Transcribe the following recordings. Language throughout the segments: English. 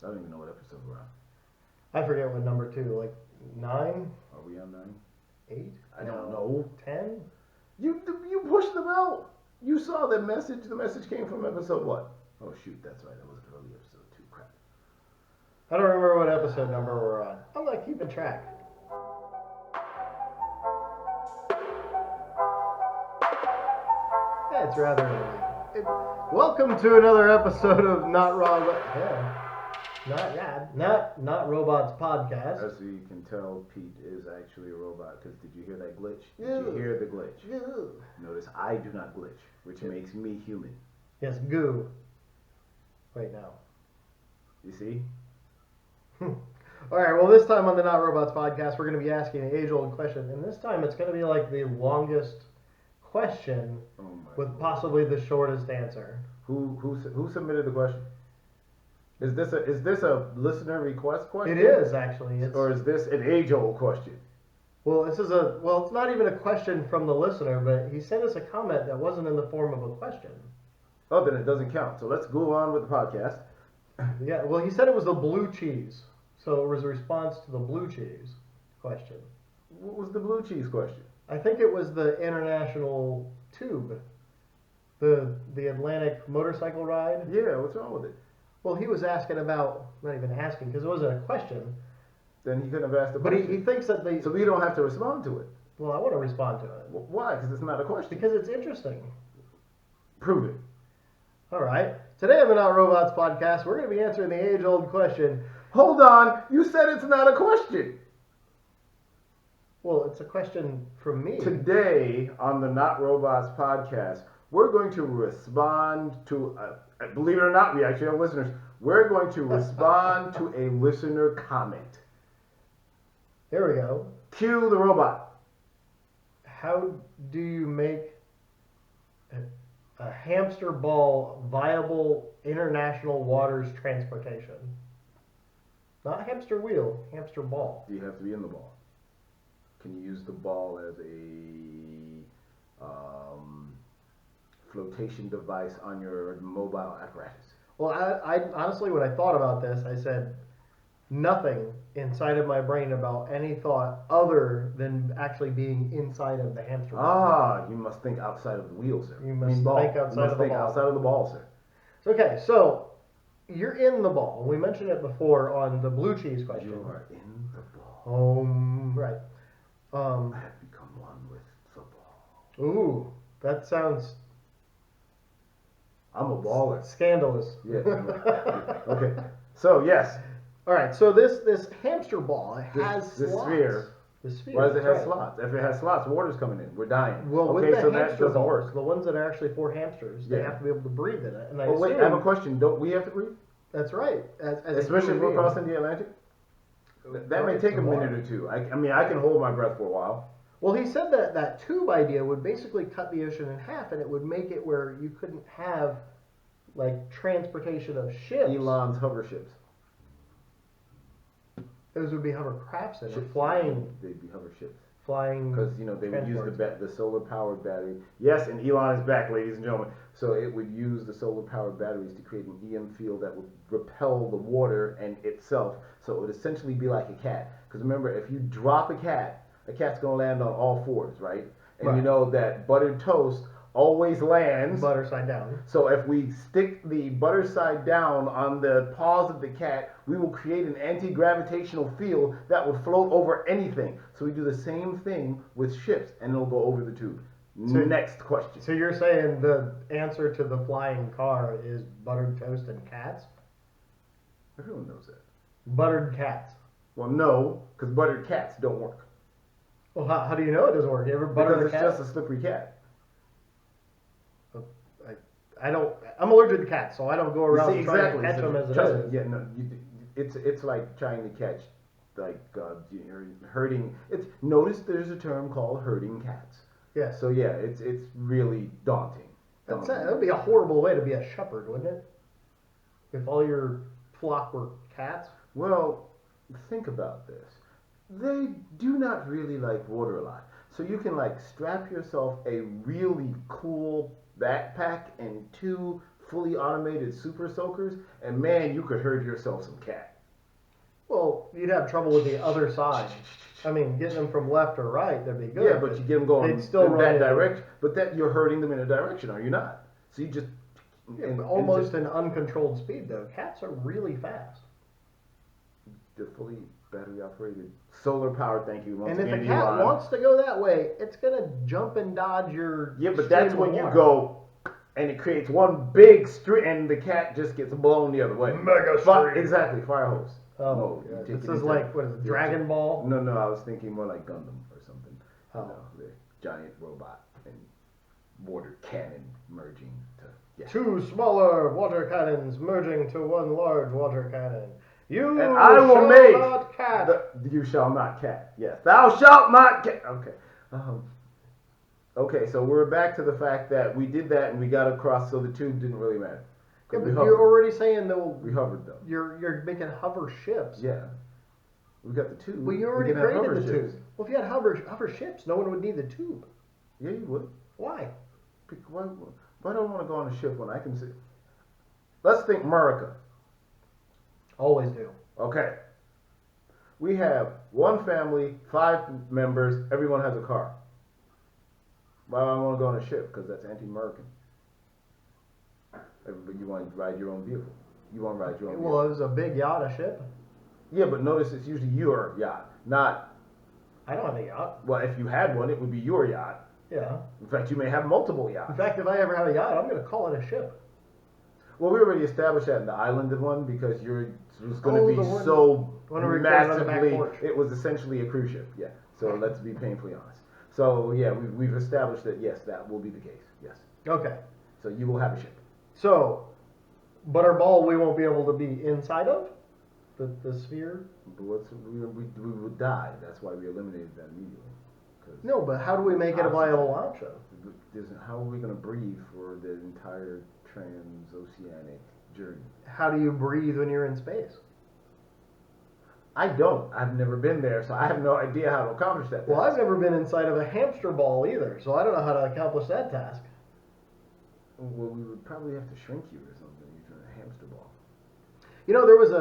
I don't even know what episode we're on. I forget what number 2, like 9? Are we on 9? 8? I don't know. 10? You pushed the bell. You saw the message. The message came from episode what? Oh shoot, that's right. That was early episode 2. Crap. I don't remember what episode number we're on. I'm not keeping track. Yeah, it's rather early. Welcome to another episode of Not Wrong, Not Robots podcast. As you can tell, Pete is actually a robot. Because did you hear that glitch? Did you hear the glitch? Notice I do not glitch, which makes me human. Yes, goo. Wait, now. You see? All right, well, this time on the Not Robots podcast, we're going to be asking an age-old question. And this time it's going to be like the longest question with possibly the shortest answer. Who submitted the question? Is this a listener request question? It is, actually. Or is this an age-old question? Well, it's not even a question from the listener, but he sent us a comment that wasn't in the form of a question. Oh, then it doesn't count. So let's go on with the podcast. Yeah, well, he said it was the blue cheese. So it was a response to the blue cheese question. What was the blue cheese question? I think it was the international tube. The Atlantic motorcycle ride. Yeah, what's wrong with it? Well, he was asking about, not even asking, because it wasn't a question. Then he couldn't have asked the But question. he thinks that they... So we don't have to respond to it. Well, I want to respond to it. Well, why? Because it's not a question. Because it's interesting. Prove it. All right. Today on the Not Robots podcast, we're going to be answering the age-old question. Hold on. You said it's not a question. Well, it's a question from me. Today on the Not Robots podcast, we're going to respond to, believe it or not, we actually have listeners. We're going to respond to a listener comment. There we go. Cue the robot. How do you make a hamster ball viable international waters transportation? Not hamster wheel, hamster ball. You have to be in the ball. Can you use the ball as a flotation device on your mobile apparatus? Well, I honestly, when I thought about this, I said nothing inside of my brain about any thought other than actually being inside of the hamster ball. You must think outside of the wheel, sir. You must think outside of the ball. Outside of the ball, sir. Okay, so you're in the ball. We mentioned it before on the blue cheese question. You are in the ball. Right. I have become one with the ball. Ooh, that sounds... I'm a baller. Scandalous. Yeah. Okay. So, yes. All right, so this hamster ball, it has this slots. sphere. The sphere. Why does it have slots? If it has slots, water's coming in. We're dying. Well, okay, with the so hamster that doesn't balls, work. the ones that are actually for hamsters, they have to be able to breathe in it. And wait, I have a question. Don't we have to breathe? That's right. As especially if we're crossing the Atlantic? That may take a minute or two. I mean, I can hold my breath for a while. Well, he said that tube idea would basically cut the ocean in half, and it would make it where you couldn't have, like, transportation of ships. Elon's hover ships. Those would be hovercrafts and flying. They'd be hover ships. Flying. Because, they would use the solar-powered battery. Yes, and Elon is back, ladies and gentlemen. So it would use the solar-powered batteries to create an EM field that would repel the water and itself. So it would essentially be like a cat. Because remember, if you drop a cat's going to land on all fours, right? And you know that buttered toast always lands butter side down. So if we stick the butter side down on the paws of the cat, we will create an anti-gravitational field that would float over anything. So we do the same thing with ships, and it'll go over the tube. Next question. So you're saying the answer to the flying car is buttered toast and cats? Everyone knows that. Buttered cats. Well, no, because buttered cats don't work. Well, how do you know it doesn't work? You ever butter a cat? Because it's just a slippery cat. I'm allergic to cats, so I don't go around trying to catch them as it is. Yeah, no, it's like trying to catch, like, herding. Notice there's a term called herding cats. Yeah. So yeah, it's really daunting. That would be a horrible way to be a shepherd, wouldn't it? If all your flock were cats. Well, think about this. They do not really like water a lot. So you can, like, strap yourself a really cool backpack and 2 fully automated super soakers, and man, you could herd yourself some cat. Well, you'd have trouble with the other side. I mean, getting them from left or right, that'd be good. Yeah, but you get them going they'd still in run that in- direction. But that you're herding them in a direction, are you not? So you just Yeah, but almost an uncontrolled speed though. Cats are really fast. they're fully battery operated, solar powered. Thank you. Once And if again, a cat Elon. wants to go that way, it's gonna jump and dodge your. Yeah, but stream that's of when you water. go, and it creates one big stream, and the cat just gets blown the other way. Mega stream. Exactly, fire hose. Oh, mode. yeah. You take This it is into- like what is it? Dragon Ball. No, I was thinking more like Gundam or something. Oh. You know, the giant robot and water cannon merging to. Yeah. Two smaller water cannons merging to one large water cannon. You And I will shall make not cat. You shall not cat. Yes, thou shalt not cat. Okay. Okay, so we're back to the fact that we did that and we got across, so the tube didn't really matter. Yeah, We but hovered. you're already saying though. We hovered though. You're making hover ships. Yeah. We got the tube. Well, you We already can have created hover the ships. tube. Well, if you had hover ships, no one would need the tube. Yeah, you would. Why? Why do I want to go on a ship when I can see? Let's think America. Always do. Okay. We have one family, 5 members, everyone has a car. Why do I want to go on a ship? Because that's anti-American. Everybody, you want to ride your own vehicle. You want to ride your own vehicle. Well, it was a big yacht, a ship. Yeah, but notice it's usually your yacht, not. I don't have a yacht. Well, if you had one, it would be your yacht. Yeah. In fact, you may have multiple In yachts. fact, if I ever have a yacht, I'm going to call it a ship. Well, we already established that in the islanded one because it was going Oh, to the be one- so one we recorded on the back massively. porch. It was essentially a cruise ship. Yeah. So let's be painfully honest. So yeah, we've established that yes, that will be the case. Yes. Okay. So you will have a ship. So, Butterball, we won't be able to be inside of the sphere. But we would die. That's why we eliminated that immediately. 'Cause No, but how do we make it a viable option? how are we going to breathe for the entire transoceanic journey? How do you breathe when you're in space? I don't. I've never been there, so I have no idea how to accomplish that. Well, task. I've never been inside of a hamster ball either, so I don't know how to accomplish that task. Well, we would probably have to shrink you or something using a hamster ball. You know, there's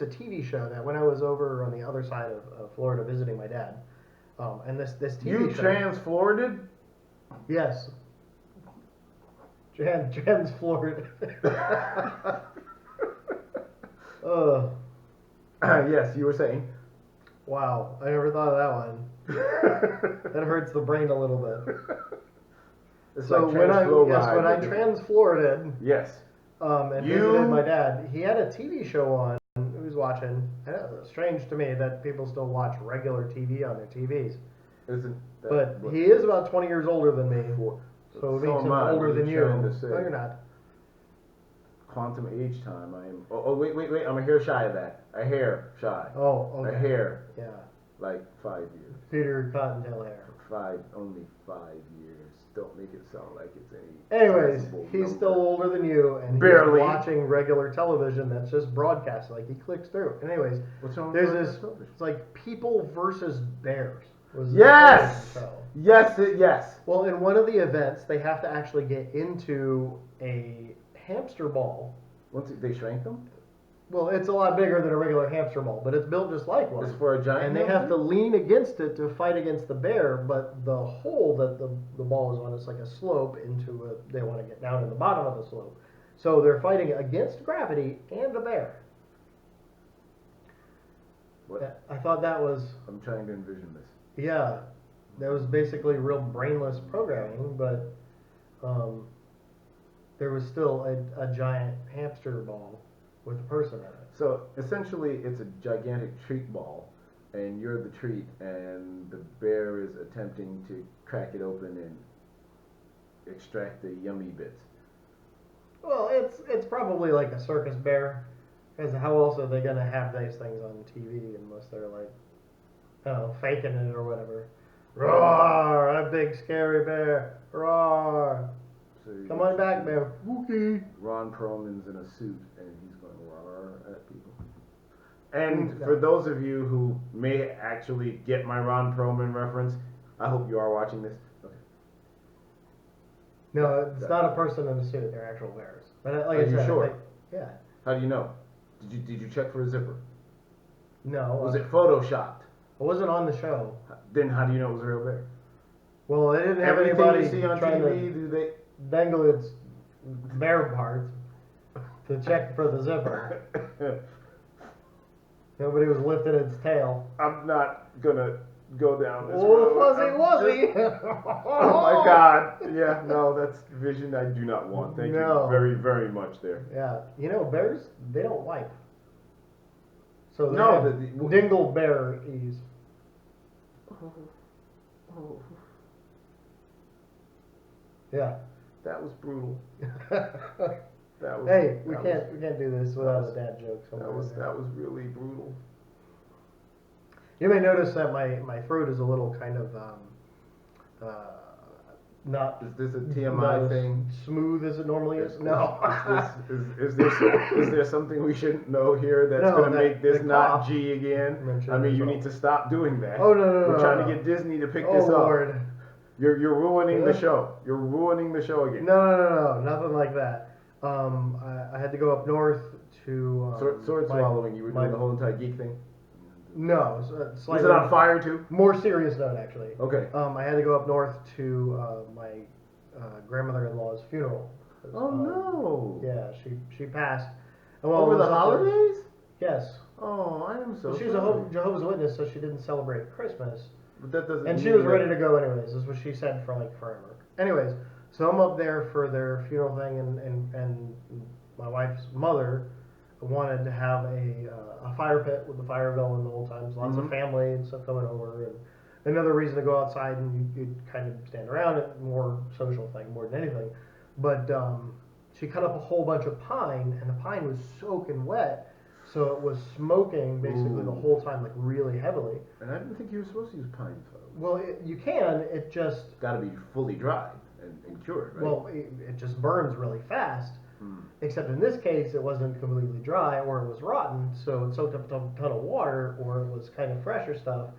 a TV show that when I was over on the other side of Florida visiting my dad, and this TV You show. trans-Florided? Yes. Transflorid. Yes, you were saying. Wow, I never thought of that one. That hurts the brain a little bit. It's So like when I transfluoride, but- transflorided Yes. and visited my dad, he had a TV show on. He was watching. And it was strange to me that people still watch regular TV on their TVs. Isn't that But what- he is about 20 years older than me, for- so it so makes him am I. older What are than you you. trying to say? No, you're not. Quantum age time. I am. Oh, wait. I'm a hair shy of that. A hair shy. Oh, A okay. hair, Yeah. like 5 years. Peter Cottontail hair. Only 5 years. Don't make it sound like it's any. Anyways, sizable he's number. still older than you, and Barely. he's watching regular television that's just broadcast. Like he clicks through. Anyways, What's wrong there's with this. television? It's like People versus Bears. Was the Yes. television show. Yes. Well, in one of the events, they have to actually get into a hamster ball. Once they shrank them, Well, it's a lot bigger than a regular hamster ball, but it's built just like one. it's for a giant. And they have to hamster? lean against it to fight against the bear, but the hole that the ball is on is like a slope into a. They want to get down to the bottom of the slope, so they're fighting against gravity and a bear. What? I thought that was I'm trying to envision this. yeah, that was basically real brainless programming, but there was still a giant hamster ball with a person in it. So essentially, it's a gigantic treat ball, and you're the treat, and the bear is attempting to crack it open and extract the yummy bits. Well, it's probably like a circus bear, because how else are they gonna have these things on TV unless they're like, I don't know, faking it or whatever. Roar! A big scary bear! Roar! So you Come get on back, bear! Wookie! Ron Perlman's in a suit, and he's going to roar at people. And No. for those of you who may actually get my Ron Perlman reference, I hope you are watching this. Okay. No, it's not a person in a suit. They're actual bears. But like Are I you said, sure? yeah. How do you know? Did you check for a zipper? No. Was it photoshopped? I wasn't on the show. Then how do you know it was a real bear? Well, they didn't have Everything anybody you see on trying TV, to do they? dangle its bear parts to check for the zipper. Nobody was lifting its tail. I'm not gonna go down this Oh, road. fuzzy I'm wuzzy! just- Oh my God! Yeah, no, that's vision I do not want. Thank No. you very, very much there. Yeah, you know, bears, they don't wipe. So they No, have the- dingleberries. Oh, Yeah. that was brutal. That was. Hey, we that can't do this without was- a dad joke. That was really brutal. You may notice that my throat is a little kind of not Is this a not TMI as thing? smooth as it normally is. No. Is there something we shouldn't know here that's No, going to that- make this the not cough G again? mentioned I mean, as you well. need to stop doing that. Oh, no, We're no, trying no. to get Disney to pick Oh this up. Lord. You're ruining the Yeah. show. You're ruining the show again. No, nothing like that. I had to go up north to Sword my- swallowing. You were my- doing the whole entire geek thing. No, Was slightly it on fire too? more serious note actually. Okay. I had to go up north to my grandmother-in-law's funeral. Oh no. Yeah, she passed. And Over I was the up there- holidays? Yes. Oh, I am so. Well, she's a sorry. Jehovah's Witness, so she didn't celebrate Christmas. But that doesn't. And she mean was that- ready to go anyways. Is what she said for like forever. Anyways, so I'm up there for their funeral thing, and my wife's mother wanted to have a fire pit with the fire going the whole time. So lots of Mhm. family and stuff coming over, and another reason to go outside and you'd kind of stand around it, more social thing more than anything. But she cut up a whole bunch of pine, and the pine was soaking wet. So it was smoking basically the Ooh. whole time, like really heavily. And I didn't think you were supposed to use pine tar. Well, you can. It just Got to be fully dried and cured, right? well, it just burns really fast. Hmm. Except in this case, it wasn't completely dry, or it was rotten, so it soaked up a ton of water, or it was kind of fresher stuff.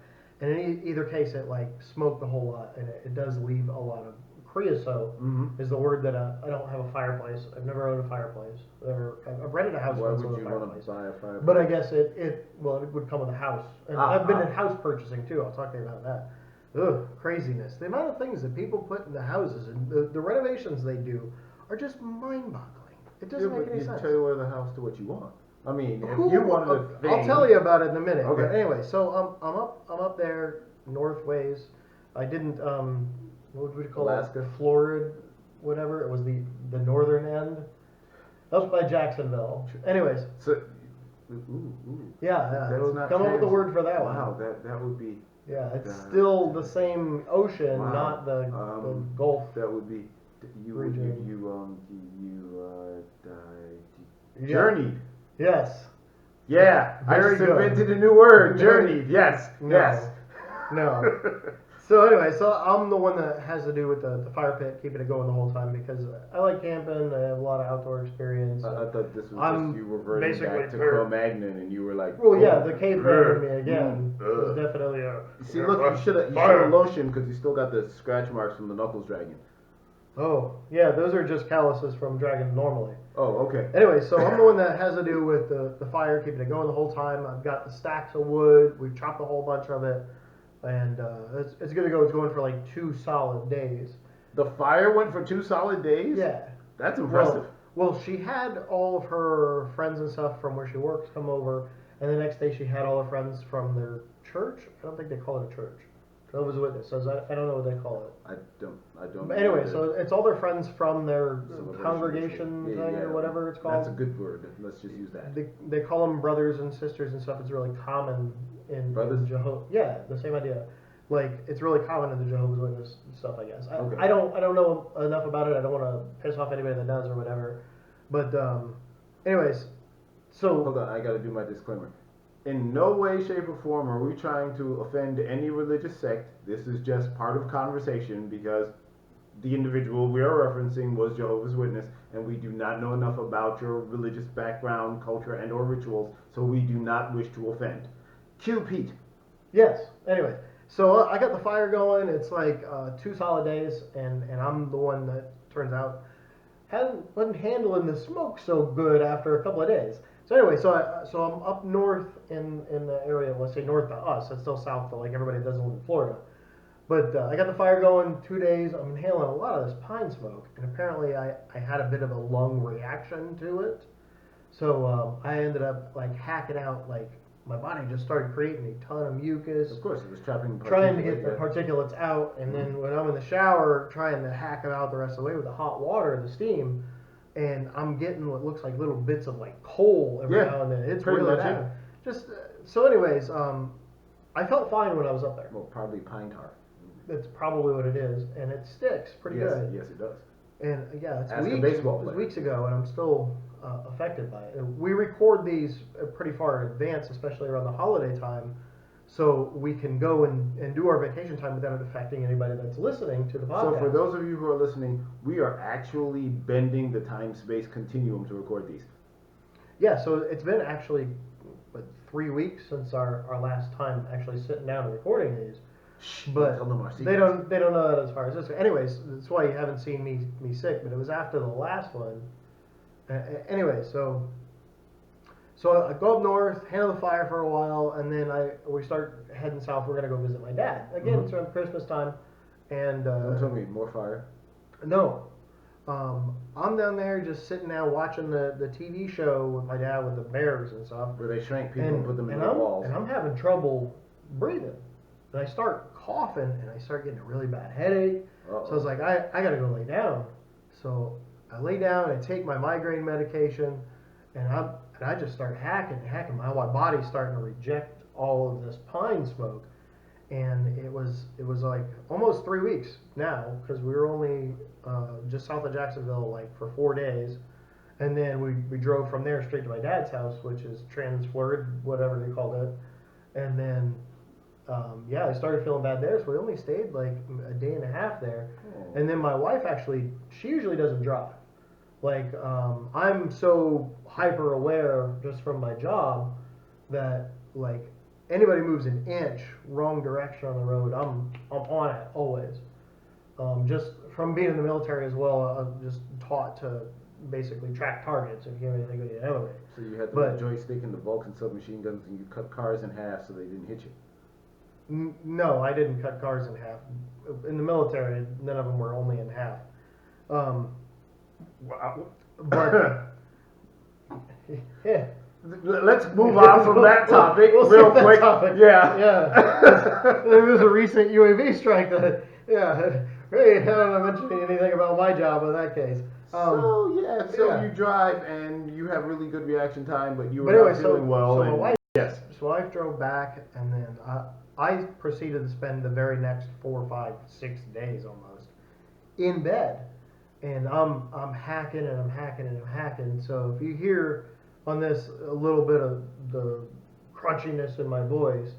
And in either case, it like smoked a whole lot, and it does leave a lot of creosote. Mhm. Is the word that I don't have a fireplace. I've never owned a fireplace. I've rented a house Why once would with you a want fireplace. to buy a fireplace? But I guess it would come with a house. And Ah, I've been ah. in house purchasing too. I'll talk to you about that. Ugh, craziness. The amount of things that people put in the houses and the renovations they do are just mind-boggling. It doesn't Yeah, make but any you sense. tailor the house to what you want. I mean, if Who- you wanted a thing, I'll tell you about it in a minute. Okay. But anyway, so I'm up there northways. I didn't what would we call Alaska? it? Florida, whatever. It was the northern end. That was by Jacksonville. Anyways, So, ooh. yeah. That's not Come up with a word for that one. Wow, that would be. Yeah, it's Uh, still the same ocean, Wow. not the Gulf. That would be. You Region. Yeah. journeyed. Yes. Yeah, I Very just good. invented a new word. Very- Journeyed. Yes. No. Yes. No. So anyway, so I'm the one that has to do with the fire pit, keeping it going the whole time because I like camping. I have a lot of outdoor experience. I thought this was I'm just you reverting basically back to per- Cro-Magnon, and you were like, Well, yeah, "Oh, the caveman in me ugh, again ugh." is definitely a. See, look, you should have Fire. lotion because you still got the scratch marks from the knuckles dragging. Oh, yeah, those are just calluses from dragging normally. Oh, okay. Anyway, so I'm the one that has to do with the fire, keeping it going the whole time. I've got the stacks of wood. We've chopped a whole bunch of it. And it's good to go. It's going for like 2 solid days. The fire went for 2 solid days? Yeah. That's impressive. Well, she had all of her friends and stuff from where she works come over. And the next day she had all her friends from their church. I don't think they call it a church. Jehovah's Witness. So I don't know what they call it. I don't. But anyway, know so it's all their friends from their celebration. congregation Yeah, thing yeah. or whatever it's called. That's a good word. Let's just use that. They call them brothers and sisters and stuff. It's really common in Brothers? Jehovah. Yeah, the same idea. Like it's really common in the Jehovah's Witness stuff, I guess. Okay. I don't know enough about it. I don't want to piss off anybody that does or whatever. But anyways, so Hold on, I gotta do my disclaimer. In no way, shape, or form are we trying to offend any religious sect. This is just part of conversation because the individual we are referencing was Jehovah's Witness, and we do not know enough about your religious background, culture, and or rituals, so we do not wish to offend. Cue Pete. yes. Anyway, so I got the fire going. It's like 2 solid days, and I'm the one that turns out wasn't handling the smoke so good after a couple of days. So anyway, so I'm up north in the area. Let's say north to us. It's still south to like everybody that doesn't live in Florida. But I got the fire going 2 days. I'm inhaling a lot of this pine smoke, and apparently I had a bit of a lung reaction to it. So I ended up like hacking out, like my body just started creating a ton of mucus. Of course, it was trapping trying to get the particulates out, and then when I'm in the shower trying to hack them out the rest of the way with the hot water, the steam, and I'm getting what looks like little bits of like coal every now and then. It's really bad. Just so, anyways, I felt fine when I was up there. Well, probably pine tar. That's probably what it is, and it sticks pretty good. Yes, it does. And yeah, it was weeks ago, and I'm still affected by it. And we record these pretty far in advance, especially around the holiday time, so we can go and do our vacation time without it affecting anybody that's listening to the podcast. So for those of you who are listening, we are actually bending the time-space continuum to record these. Yeah, so it's been actually 3 weeks since our last time actually sitting down and recording these. But they don't know that as far as this. Anyways, that's why you haven't seen me sick. But it was after the last one. Anyway, so I go up north, handle the fire for a while, and then we start heading south. We're gonna go visit my dad again. It's around Christmas time, and don't tell me more fire. No, I'm down there just sitting down watching the TV show with my dad with the bears and stuff. Where they shrank people and put them in the walls. And I'm having trouble breathing. And I start coughing, and I start getting a really bad headache. So I was like, I gotta go lay down. So I lay down, I take my migraine medication, and I just start hacking. My body's starting to reject all of this pine smoke. And it was like almost 3 weeks now, because we were only just south of Jacksonville like for 4 days. And then we drove from there straight to my dad's house, which is Transflorida, whatever they called it. And then I started feeling bad there, so we only stayed like a day and a half there. Oh. And then my wife she usually doesn't drive. Like, I'm so hyper aware just from my job that like anybody moves an inch wrong direction on the road, I'm on it always. Just from being in the military as well, I'm just taught to basically track targets if you have anything to the other way. So you had the joystick and the Vulcan submachine guns, and you cut cars in half so they didn't hit you. No, I didn't cut cars in half. In the military, none of them were only in half. But yeah. Let's move on from that topic real quick. Yeah. There was a recent UAV strike that, hey, I don't want to mention anything about my job in that case. So you drive and you have really good reaction time, but you were not feeling well. So my wife drove back, and then I proceeded to spend the very next 4, 5, 6 days almost in bed, and I'm hacking and I'm hacking and I'm hacking. So if you hear on this a little bit of the crunchiness in my voice,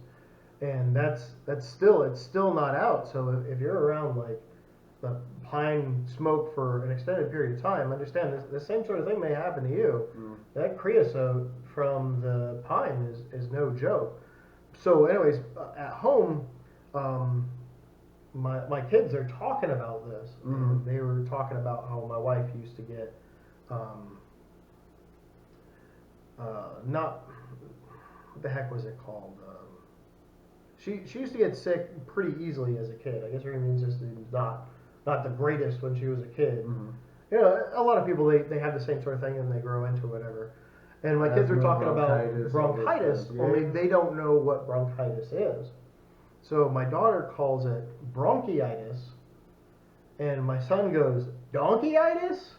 and it's still not out. So if you're around like the pine smoke for an extended period of time, understand the same sort of thing may happen to you. That creosote from the pine is no joke. So anyways, at home, my kids are talking about this. They were talking about how my wife used to get not what the heck was it called? She used to get sick pretty easily as a kid. I guess her immune system was not the greatest when she was a kid. You know, a lot of people they have the same sort of thing and they grow into whatever. And my kids are talking about bronchitis, only they don't know what bronchitis is. So my daughter calls it bronchitis, and my son goes, donkeyitis?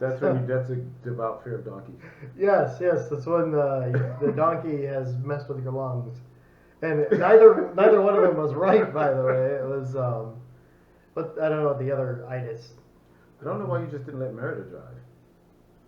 That's that's a devout fear of donkeys. Yes, that's when the donkey has messed with your lungs. And neither one of them was right, by the way. It was, but I don't know what the other itis. I don't know why you just didn't let Merida drive.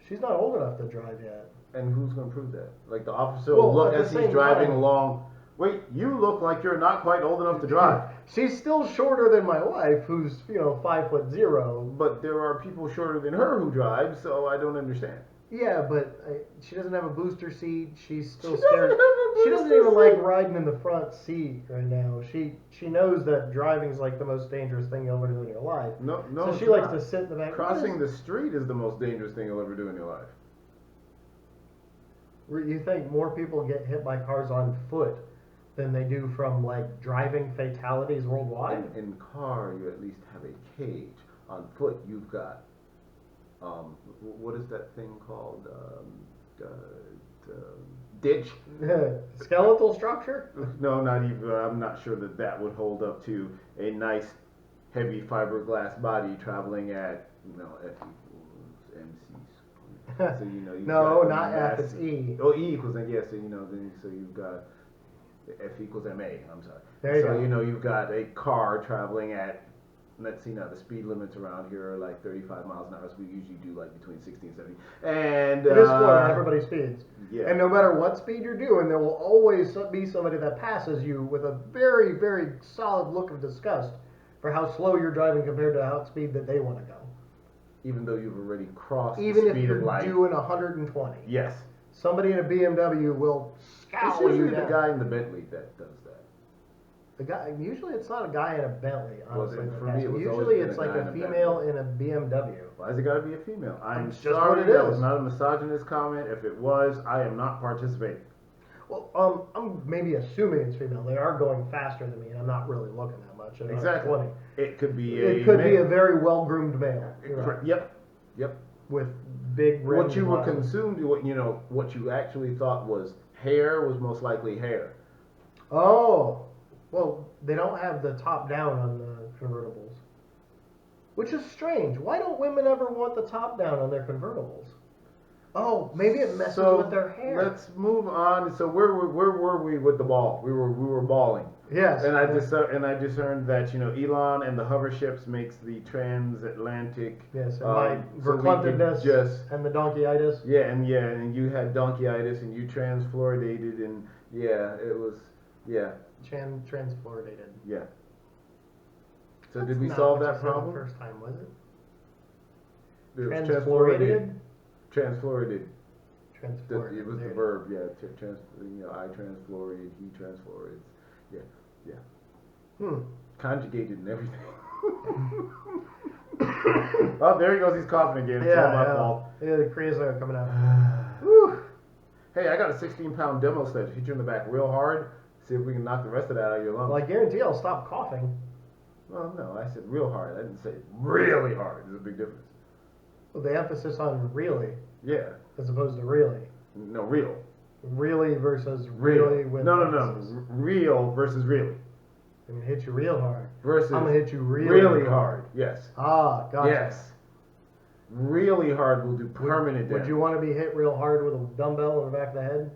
She's not old enough to drive yet. And who's going to prove that? Like the officer will look as he's driving along. Wait, you look like you're not quite old enough to drive. She's still shorter than my wife, who's 5'0". But there are people shorter than her who drive, so I don't understand. Yeah, but she doesn't have a booster seat. She's still She doesn't scared. have a She doesn't booster even like seat. riding in the front seat right now. She knows that driving's like the most dangerous thing you'll ever do in your life. No, no, So it's she likes not. to sit in the back. Crossing the street is the most dangerous thing you'll ever do in your life. You think more people get hit by cars on foot than they do from like driving fatalities worldwide? In car, you at least have a cage. On foot, you've got what is that thing called? Ditch? Skeletal structure? No, not even. I'm not sure that that would hold up to a nice, heavy fiberglass body traveling at F equals mc squared. So you've No, got not F, mass. it's E. Oh, E equals yeah. So so you've got F equals ma. I'm sorry. There you So go. you've got a car traveling at, let's see now, the speed limits around here are like 35 miles an hour. So we usually do like between 60 and 70. And It is Florida, everybody speeds. Yeah. And no matter what speed you're doing, there will always be somebody that passes you with a very, very solid look of disgust for how slow you're driving compared to how speed that they want to go. Even though you've already crossed Even the if speed you're of light. doing 120. Yes. Somebody in a BMW will It's scowl you usually the down. guy in the Bentley that does that. The guy, usually it's not a guy in a Bentley, honestly. Well, in the for me, past. it was always Usually been it's a like guy a in a female in a BMW. Why has it got to be a female? I'm It's just sorry, what it that is. was not a misogynist comment. If it was, I am not participating. Well, I'm maybe assuming it's female. They are going faster than me, and I'm not really looking that much. At Exactly. 120. It could be It could be a male. very well-groomed male. You're right. Yep. With big rims. What you were on. consumed, what you actually thought was hair was most likely hair. Oh, well, they don't have the top down on the convertibles, which is strange. Why don't women ever want the top down on their convertibles? Oh, maybe it messes with their hair. Let's move on. So where were we with the ball? We were balling. Yes. And I discerned that Elon and the hover ships makes the transatlantic. Yes, and my so we verklemtedness could just and the donkeyitis. and you had donkeyitis and you transfluoridated and it was Transfluoridated. yeah. So That's did we not solve what you that said the problem? first time, was it? It was Transfluoridated. Transfluoridated. Transfluoridated. It was the There. verb, yeah. I transfluoridated, he transfluoridates. Yeah. Conjugated and everything. Oh, there he goes. He's coughing again. It's all my fault. Yeah, the creosote coming out. Whew. Hey, I got a 16-pound demo sledge. Hit you in the back real hard. See if we can knock the rest of that out of your lungs. Well, I guarantee I'll stop coughing. Well, no, I said real hard. I didn't say really hard. There's a big difference. Well, the emphasis on really Yeah. as opposed to really. No, real. Really versus Real. really with No. emphasis. Real versus really. I'm gonna hit you real hard. Versus I'm gonna hit you really hard. Yes. Ah, gotcha. Yes. Really hard will do permanent damage. Would you want to be hit real hard with a dumbbell in the back of the head?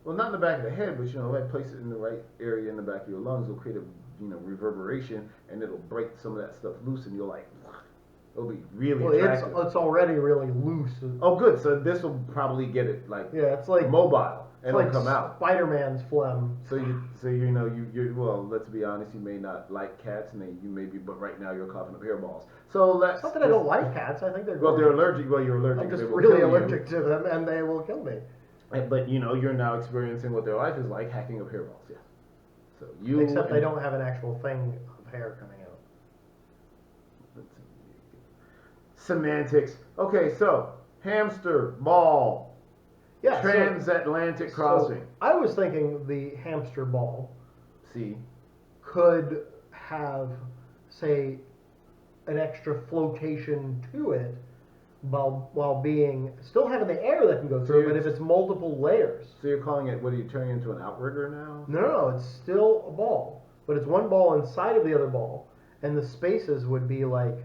Well, not in the back of the head, but like place it in the right area in the back of your lungs. It'll create a reverberation, and it'll break some of that stuff loose, and it'll be really Well, attractive. it's already really loose. Oh, good. So this will probably get it It's like mobile, and it's it'll like come out. Spider-Man's phlegm. So well, let's be honest. You may not like cats, and you may be, but right now you're coughing up hairballs. So let's. It's not that I don't like cats. I think they're. Well, gorgeous. they're allergic. Well, you're allergic. I'm just They will really kill you. allergic to them, and they will kill me. But you're now experiencing what their life is like, hacking up hairballs. Yeah. So Except they don't have an actual thing of hair coming out. Semantics. Okay, so hamster ball. Yeah. Transatlantic crossing. So I was thinking the hamster ball See. could have, say, an extra flotation to it while being still having the air that can go through, but if it's multiple layers. So you're calling it, what are you turning into an outrigger now? No, it's still a ball, but it's one ball inside of the other ball, and the spaces would be like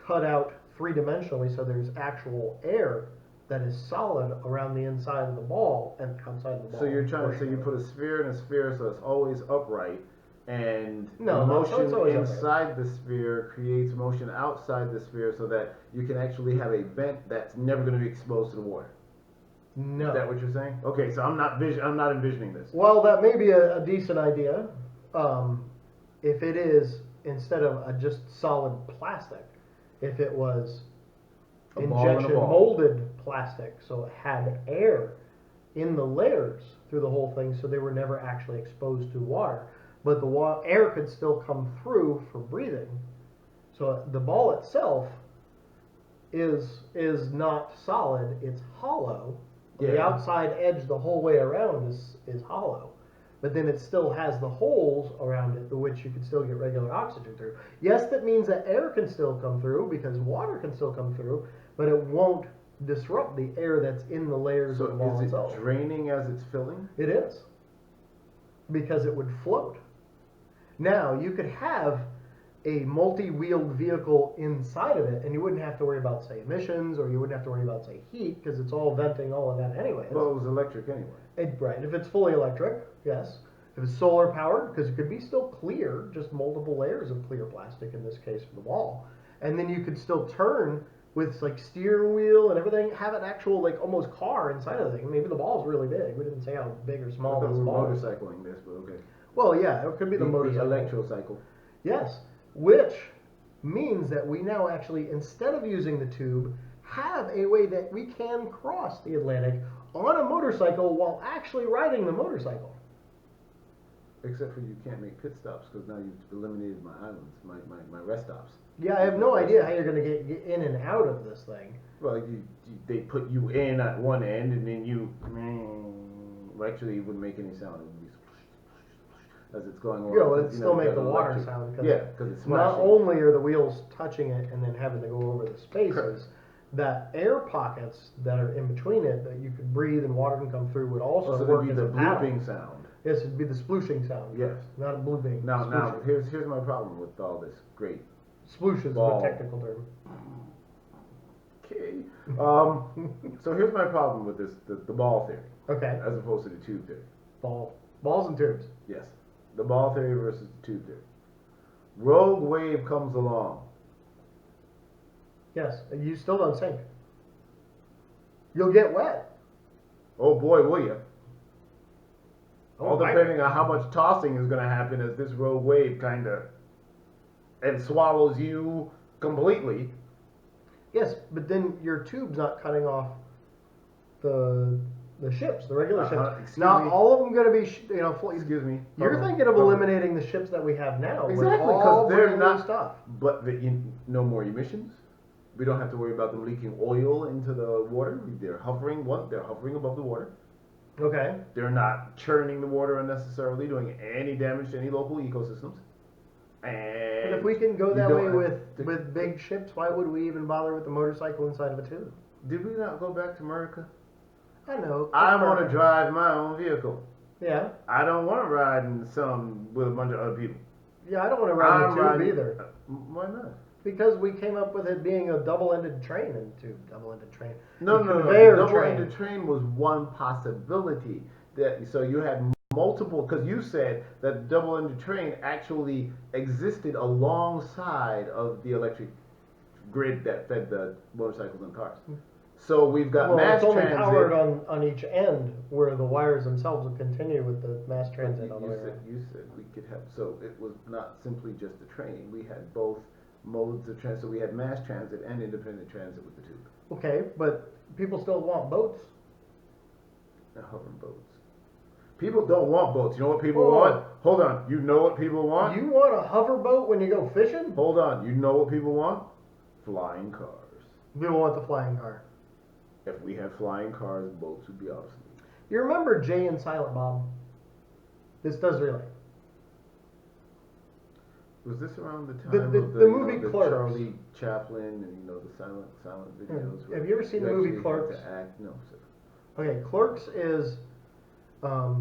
cut out three-dimensionally, so there's actual air that is solid around the inside of the ball and outside of the ball. So you're trying to say you put a sphere in a sphere so it's always upright, and No, the no, so motion it's always upright. inside the sphere creates motion outside the sphere so that you can actually have a vent that's never going to be exposed to the water. No. Is that what you're saying? Okay, so I'm not envisioning this. Well, that may be a decent idea. If it is, instead of a just solid plastic, if it was A ball and a injection ball. molded plastic, so it had air in the layers through the whole thing, so they were never actually exposed to water. But the air could still come through for breathing. So the ball itself is not solid; it's hollow. Yeah. The outside edge, the whole way around, is hollow. But then it still has the holes around it, through which you can still get regular oxygen through. Yes, that means that air can still come through because water can still come through, but it won't disrupt the air that's in the layers of the ball So is itself. it draining as it's filling? It is, because it would float. Now, you could have a multi-wheeled vehicle inside of it, and you wouldn't have to worry about, say, emissions, or you wouldn't have to worry about, say, heat, because it's all venting all of that anyway. Well, it was electric anyway. Right, if it's fully electric, yes. If it's solar powered, because it could be still clear, just multiple layers of clear plastic in this case for the ball. And then you could still turn with like steering wheel and everything, have an actual like almost car inside of the thing. Maybe the ball's really big. We didn't say how big or small I thought this we were ball is. motorcycling this, but okay. Well, yeah, it could be the motorcycle. electrocycle. Yes, which means that we now actually, instead of using the tube, have a way that we can cross the Atlantic on a motorcycle while actually riding the motorcycle. Except for you can't make pit stops because now you've eliminated my islands, my rest stops. Yeah, I have no idea how you're going to get in and out of this thing. Well, they put you in at one end and then you. Well, actually, it wouldn't make any sound. It would be as it's going along. Yeah, well, it'd still make got the water electric. sound. Yeah, because it's not smashing. only are the wheels touching it and then having to go over the spaces, Correct. that air pockets that are in between it that you could breathe and water can come through would also So work it'd be as the a paddle. blooping sound. Yes, it'd be the splooshing sound. Yes. Not a blooping. Now, Splooshing. here's my problem with all this. Great. Sploosh is Ball. the technical term. Okay. So here's my problem with this: the ball theory, Okay. as opposed to the tube theory. Balls and tubes. Yes, the ball theory versus the tube theory. Rogue wave comes along. Yes, you still don't sink. You'll get wet. Oh boy, will you? All my- depending on how much tossing is going to happen as this rogue wave kind of and swallows you completely. Yes, but then your tube's not cutting off the ships, the regular ships. Excuse Not me. all of them going to be, Excuse me. You're thinking of eliminating the ships that we have now. with Exactly, all because they're brand new not. stuff. But no more emissions. We don't have to worry about them leaking oil into the water. They're hovering. They're hovering above the water. Okay. They're not churning the water unnecessarily, doing any damage to any local ecosystems. And But if we can go you that don't way have to- with big ships, why would we even bother with the motorcycle inside of a tube? Did we not go back to America? I know. I want to drive my own vehicle. Yeah. I don't want to ride in some with a bunch of other people. Yeah, I don't want to ride I'm the tube riding- either. Why not? Because we came up with it being a double-ended train and tube. Double-ended train. No, A no, no. conveyor The train. double-ended train was one possibility. So you had multiple, because you said that the double-ended train actually existed alongside of the electric grid that fed the motorcycles and cars. So we've got Well, mass it's only transit. powered on each end, where the wires themselves would continue with the mass transit all the way around. You said we could have, so it was not simply just a train. We had both modes of transit. So we had mass transit and independent transit with the tube. Okay, but people still want boats. Now hovering boats. People don't want boats. You know what people Whoa. want? Hold on. You know what people want? You want a hover boat when you go fishing? Hold on. You know what people want? Flying cars. People want the flying car. If we had flying cars, boats would be obsolete. You remember Jay and Silent Bob? This does relate. Was this around the time The of the movie the Clerks. Charlie Chaplin and the silent videos? Have you ever seen the movie actually had Clerks? to act? No, sir. Okay, Clerks is a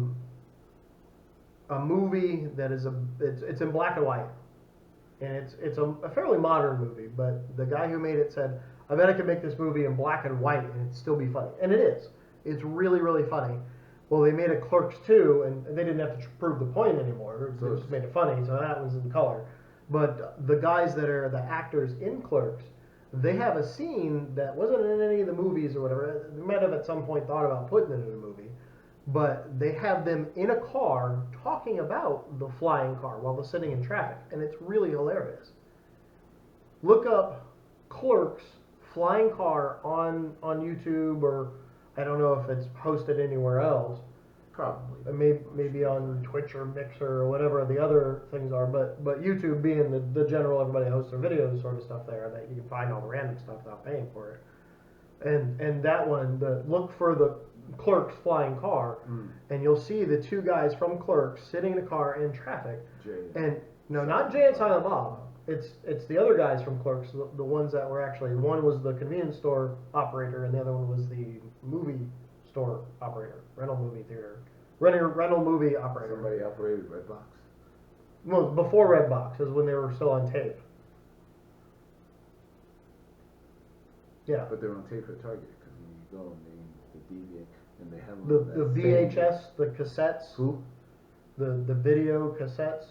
movie that is it's in black and white, and it's a fairly modern movie. But the guy who made it said, "I bet I could make this movie in black and white and it'd still be funny," and it is. It's really really funny. Well, they made a Clerks 2, and they didn't have to prove the point anymore. They just made it funny, so that was in color. But the guys that are the actors in Clerks, they have a scene that wasn't in any of the movies or whatever. They might have at some point thought about putting it in a movie. But they have them in a car talking about the flying car while they're sitting in traffic, and it's really hilarious. Look up Clerks flying car on YouTube, or I don't know if it's hosted anywhere else. Probably. Maybe on Twitch or Mixer or whatever the other things are, but YouTube being the general, everybody hosts their videos sort of stuff there that you can find all the random stuff without paying for it. And that one, look for the Clerks flying car, and you'll see the two guys from Clerks sitting in a car in traffic. And no, not Jay and Silent Bob. It's the other guys from Clerks, the ones that were actually, one was the convenience store operator, and the other one was the movie store operator, rental movie operator. Somebody operated Redbox. Well, before Redbox is when they were still on tape. Yeah. But they're on tape for Target because when you go and the DVD and they have the VHS, the cassettes. Who? The video cassettes,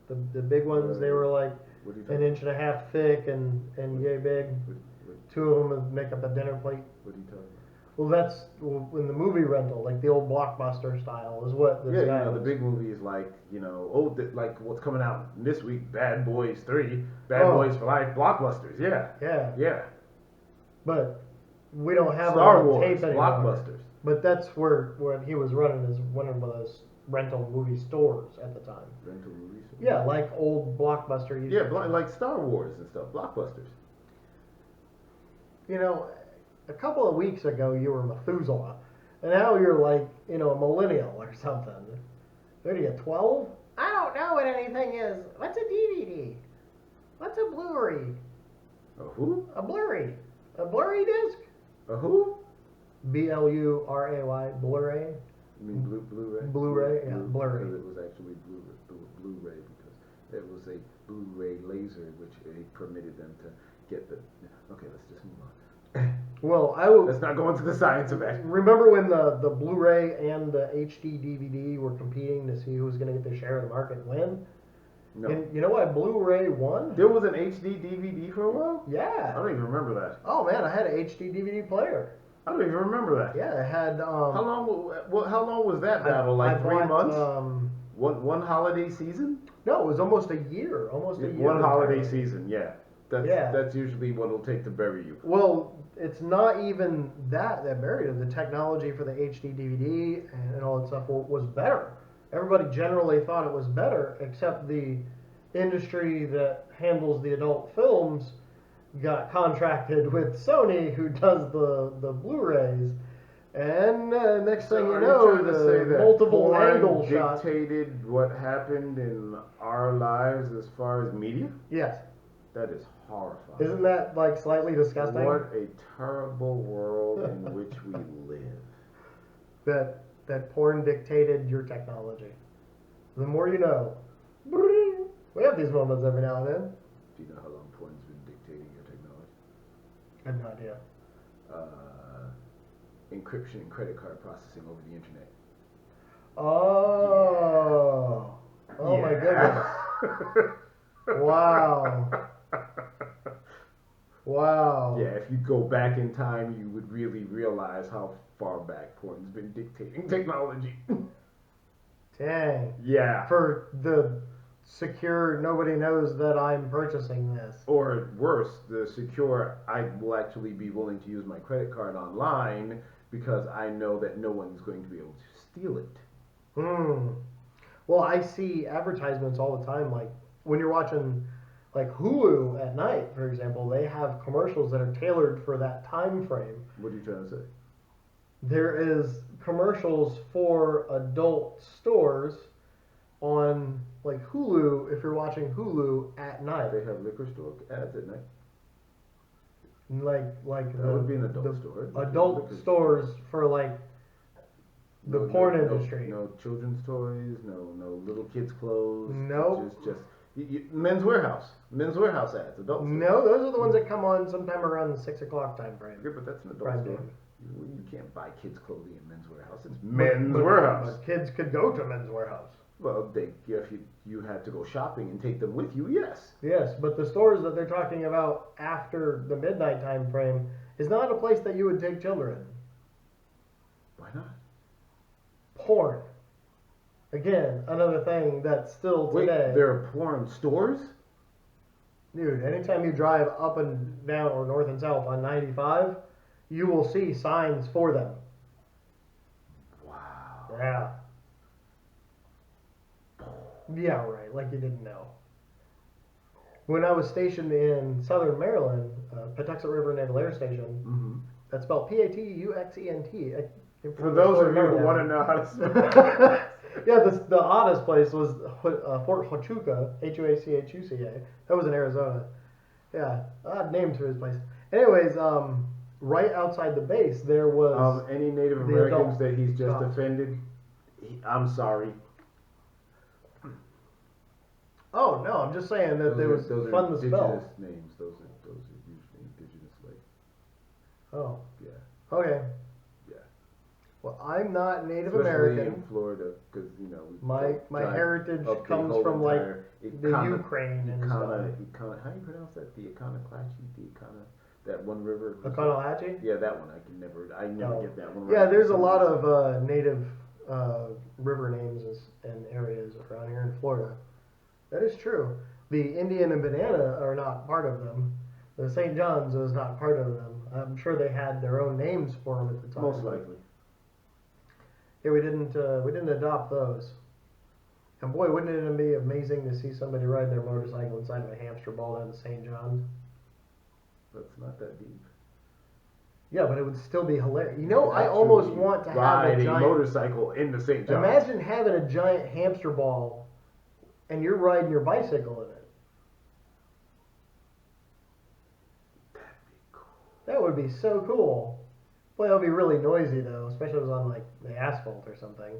the big ones. They were like an inch and a half thick and yay big. Two of them would make up a dinner plate. What are you talking about? Well, that's in the movie rental, like the old Blockbuster style, is what this guy was. The big movie is like, like what's coming out this week, Bad Boys 3, Bad Boys for Life, Blockbusters, yeah. But we don't have Star Wars, tape anymore. Blockbusters. But that's where he was running one of those rental movie stores at the time. Rental movies? Yeah, like old Blockbuster. Like Star Wars and stuff, Blockbusters. A couple of weeks ago you were Methuselah, and now you're like, a millennial or something. What are you, 12? I don't know what anything is. What's a DVD? What's a Blu-ray? A who? A Blu-ray. A Blu-ray disc? A who? B-L-U-R-A-Y, Blu-ray. You mean Blu-ray? Blu-ray, yeah, Blu-ray. Because it was actually Blu-ray because it was a Blu-ray laser which it permitted them to get the... Okay, let's just move on. Well, let's not go into the science of that. Remember when the Blu-ray and the HD DVD were competing to see who was going to get their share of the market and win? No. And you know why Blu-ray won? There was an HD DVD for a while? Yeah. I don't even remember that. Oh man, I had an HD DVD player. I don't even remember that. Yeah, I had. How long was that battle? Like 3 months? One holiday season? No, it was almost a year. Almost a year. One holiday season, yeah. That's usually what it'll take to bury you. Well, it's not even that buried it. The technology for the HD DVD and all that stuff was better. Everybody generally thought it was better, except the industry that handles the adult films got contracted with Sony, who does the Blu-rays. And next thing you know, the multiple angle shots dictated what happened in our lives as far as media? Yes. That is horrifying. Isn't that like slightly disgusting? What a terrible world in which we live. That porn dictated your technology. The more you know. We have these moments every now and then. Do you know how long porn's been dictating your technology? I have no idea. Encryption and credit card processing over the internet. Oh. Yeah. Oh my goodness. Wow. Wow. Yeah, if you go back in time, you would really realize how far back porn's been dictating technology. Dang. Yeah. For the secure, nobody knows that I'm purchasing this. Or worse, the secure, I will actually be willing to use my credit card online because I know that no one's going to be able to steal it. Well, I see advertisements all the time, like when you're watching like Hulu at night, for example, they have commercials that are tailored for that time frame. What are you trying to say? There is commercials for adult stores on like Hulu if you're watching Hulu at night. They have liquor store ads at night. Like that would be an adult store. Adult stores for like the porn industry. No children's toys. No little kids' clothes. No. Just Men's Warehouse ads. Adult. No, those are the ones that come on sometime around the 6 o'clock time frame. Yeah, but that's an adult Prime store. time. You can't buy kids' clothing in Men's Warehouse. It's Men's Warehouse. But kids could go to Men's Warehouse. Well, if you had to go shopping and take them with you, yes. Yes, but the stores that they're talking about after the midnight time frame is not a place that you would take children. Why not? Porn. Again, another thing that's still today. Wait, there are porn stores? Dude, anytime you drive up and down or north and south on 95, you will see signs for them. Wow. Yeah. Yeah, right. Like you didn't know. When I was stationed in southern Maryland, Patuxent River Naval Air Station, Mm-hmm. that's spelled Patuxent. For those of you who want to know how to spell. Yeah, the oddest place was Fort Huachuca, Huachuca. That was in Arizona. Yeah, odd name to his place. Anyways, right outside the base, there was Any Native the Americans adult that he's just stop. offended, I'm sorry. Oh no, I'm just saying that there was those fun are to spell. indigenous names. Those are usually indigenous, like Oh, yeah, okay. yeah. Well, I'm not Native Especially American. in Florida, because you know we My drive heritage up the comes whole from like entire the Ukraine and stuff. How do you pronounce that? The Econoklachi, that one river. Econohatchee? Yeah, that one. I never Oh. get that one. Yeah, Right there's for a some lot reason. of native river names and areas around here in Florida. That is true. The Indian and Banana are not part of them. The St. John's was not part of them. I'm sure they had their own names for them at the time. Most likely. Yeah, we didn't adopt those. And boy, wouldn't it be amazing to see somebody ride their motorcycle inside of a hamster ball down to St. John's? That's not that deep. Yeah, but it would still be hilarious. You know, I almost want to have ride a giant motorcycle into St. John's. Imagine having a giant hamster ball and you're riding your bicycle in it. That'd be cool. That would be so cool. Boy, that would be really noisy though, especially if it was on like the asphalt or something.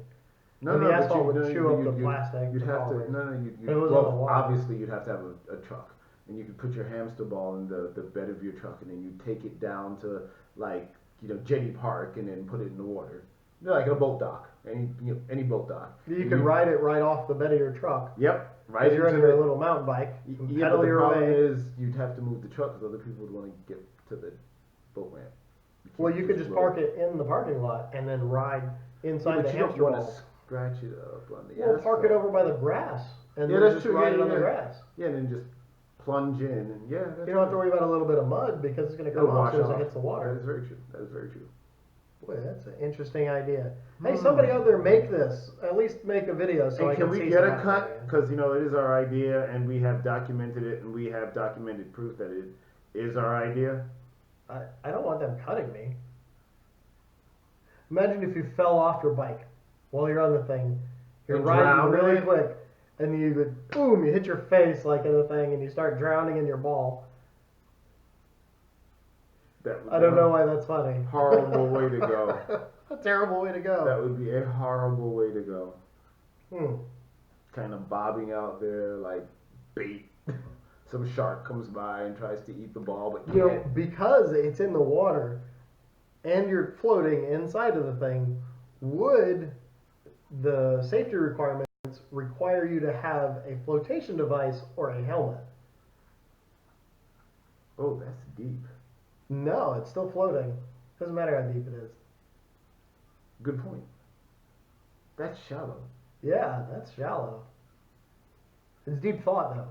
No, And no, the but asphalt would no, chew up the plastic. You'd the have polymers. to. No, no, If it was on the well, water. obviously you'd have to have a truck, and you could put your hamster ball in the bed of your truck, and then you take it down to like Jetty Park, and then put it in the water. Like at a boat dock, any boat dock. You could ride it right off the bed of your truck. Yep, right. As you're on your little mountain bike. Yeah, Pedal but the your problem way. is you'd have to move the truck because other people would want to get to the boat ramp. Well, you could just park it in the parking lot and then ride inside the you don't hamster want ball. to scratch it up on the Well, park it asphalt. over by the grass and Yeah, then that's just true. ride Yeah, it on yeah. the grass. Yeah, and then just plunge in, and yeah, that's You don't have to worry about a little bit of mud because it's going to come It'll off as wash soon as off. it hits the water. That is very true. That is very true. Boy, that's an interesting idea. Hey, somebody out there make this. At least make a video so I And can can we see get a some cut? idea. Because it is our idea, and we have documented it, and we have documented proof that it is our idea. I don't want them cutting me. Imagine if you fell off your bike while you're on the thing. You're And riding drowned in really it? quick, and you go, boom, you hit your face like in the thing, and you start drowning in your ball. That would I be don't know why that's funny. horrible way to go. A terrible way to go. That would be a horrible way to go. Hmm. Kind of bobbing out there like bait. Some shark comes by and tries to eat the ball, but You know, can't. because it's in the water and you're floating inside of the thing, would the safety requirements require you to have a flotation device or a helmet? Oh, that's deep. No, it's still floating. Doesn't matter how deep it is. Good point. That's shallow. Yeah, that's shallow. It's deep thought though.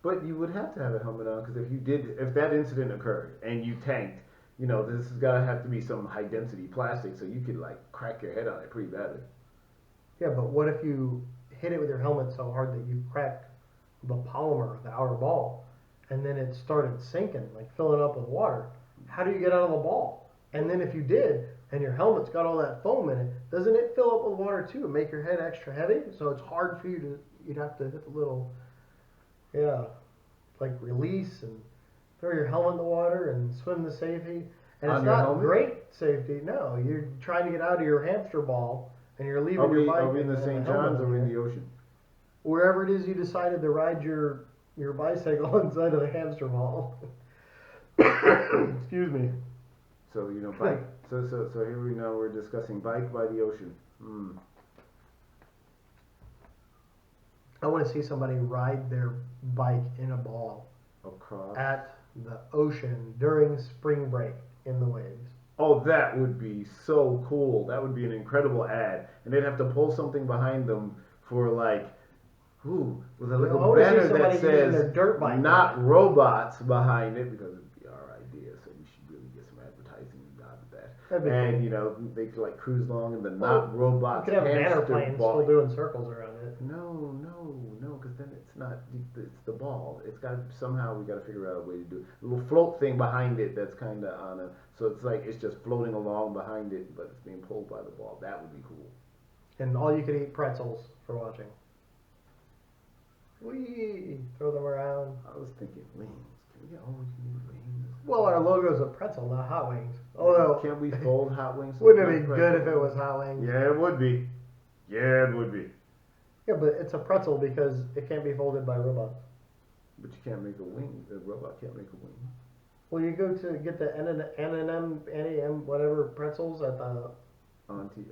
But you would have to have a helmet on because if that incident occurred and you tanked, this has got to have to be some high density plastic so you could like crack your head on it pretty badly. Yeah, but what if you hit it with your helmet so hard that you cracked the polymer, the outer ball, and then it started sinking, like filling up with water? How do you get out of the ball? And then if you did, and your helmet's got all that foam in it, doesn't it fill up with water too and make your head extra heavy? So it's hard for you'd have to hit the little, like release and throw your helmet in the water and swim to safety. And On it's your not helmet? great safety. No, you're trying to get out of your hamster ball and you're leaving Are your bike. we in the and St. helmet John's or in here. the ocean? Wherever it is you decided to ride your bicycle inside of the hamster ball. Excuse me. So bike. So here we know we're discussing bike by the ocean. I want to see somebody ride their bike in a ball Across. at the ocean during spring break in the waves. Oh, that would be so cool. That would be an incredible ad. And they'd have to pull something behind them for like Ooh, with a I little wanna see banner somebody that using their says dirt bike. "Not robots" behind it, because it'd be our idea. So we should really get some advertising out of that. That'd be And cool. you know, they could like cruise along in the Well, "Not robots" You could have a banner hamster plane ball. still doing circles around it. No, because then it's not. It's the ball. It's got somehow we got to figure out a way to do it. A little float thing behind it that's kind of on a. So it's like it's just floating along behind it, but it's being pulled by the ball. That would be cool. And all you could eat pretzels for watching. Whee! Throw them around. I was thinking wings. Can we get all you can eat wings? Well, our logo's a pretzel, not hot wings. Although, Can't we fold hot wings? so wouldn't we it be can good pretzel? if it was hot wings? Yeah, it would be. Yeah, it would be. Yeah, but it's a pretzel because it can't be folded by robots. But you can't make a wing. A robot can't make a wing. Well, you go to get the N&M, whatever pretzels at the Auntie.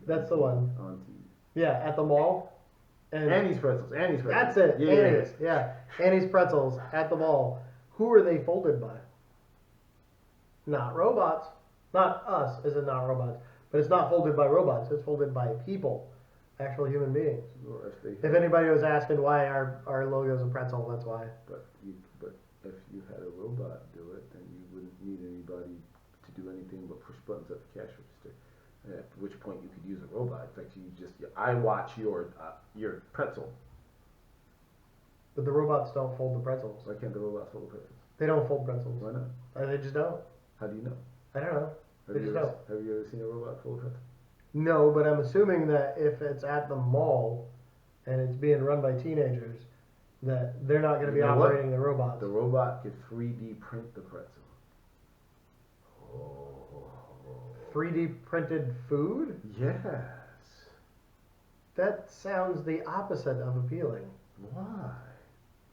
That's the one. Auntie. At the mall. And Annie's pretzels. that's it. Yeah. Annie's. Yeah, Annie's pretzels at the mall. Who are they folded by? Not robots. Not us, as in not robots. But it's not folded by robots. It's folded by people, actual human beings. Or If anybody was asking why our logo's a pretzel, that's why. But if you had a robot do it, then you wouldn't need anybody to do anything but push buttons at the cash register. At which point you could use a robot. In fact, I watch your pretzel. But the robots don't fold the pretzels. Why can't the robot fold the pretzels? They don't fold pretzels. Why not? They just don't. How do you know? I don't know. They just don't. Have you ever seen a robot fold a pretzel? No, but I'm assuming that if it's at the mall and it's being run by teenagers, that they're not going to be You know what? operating the robots. The robot could 3D print the pretzel. Oh. 3D printed food? Yes. That sounds the opposite of appealing. Why?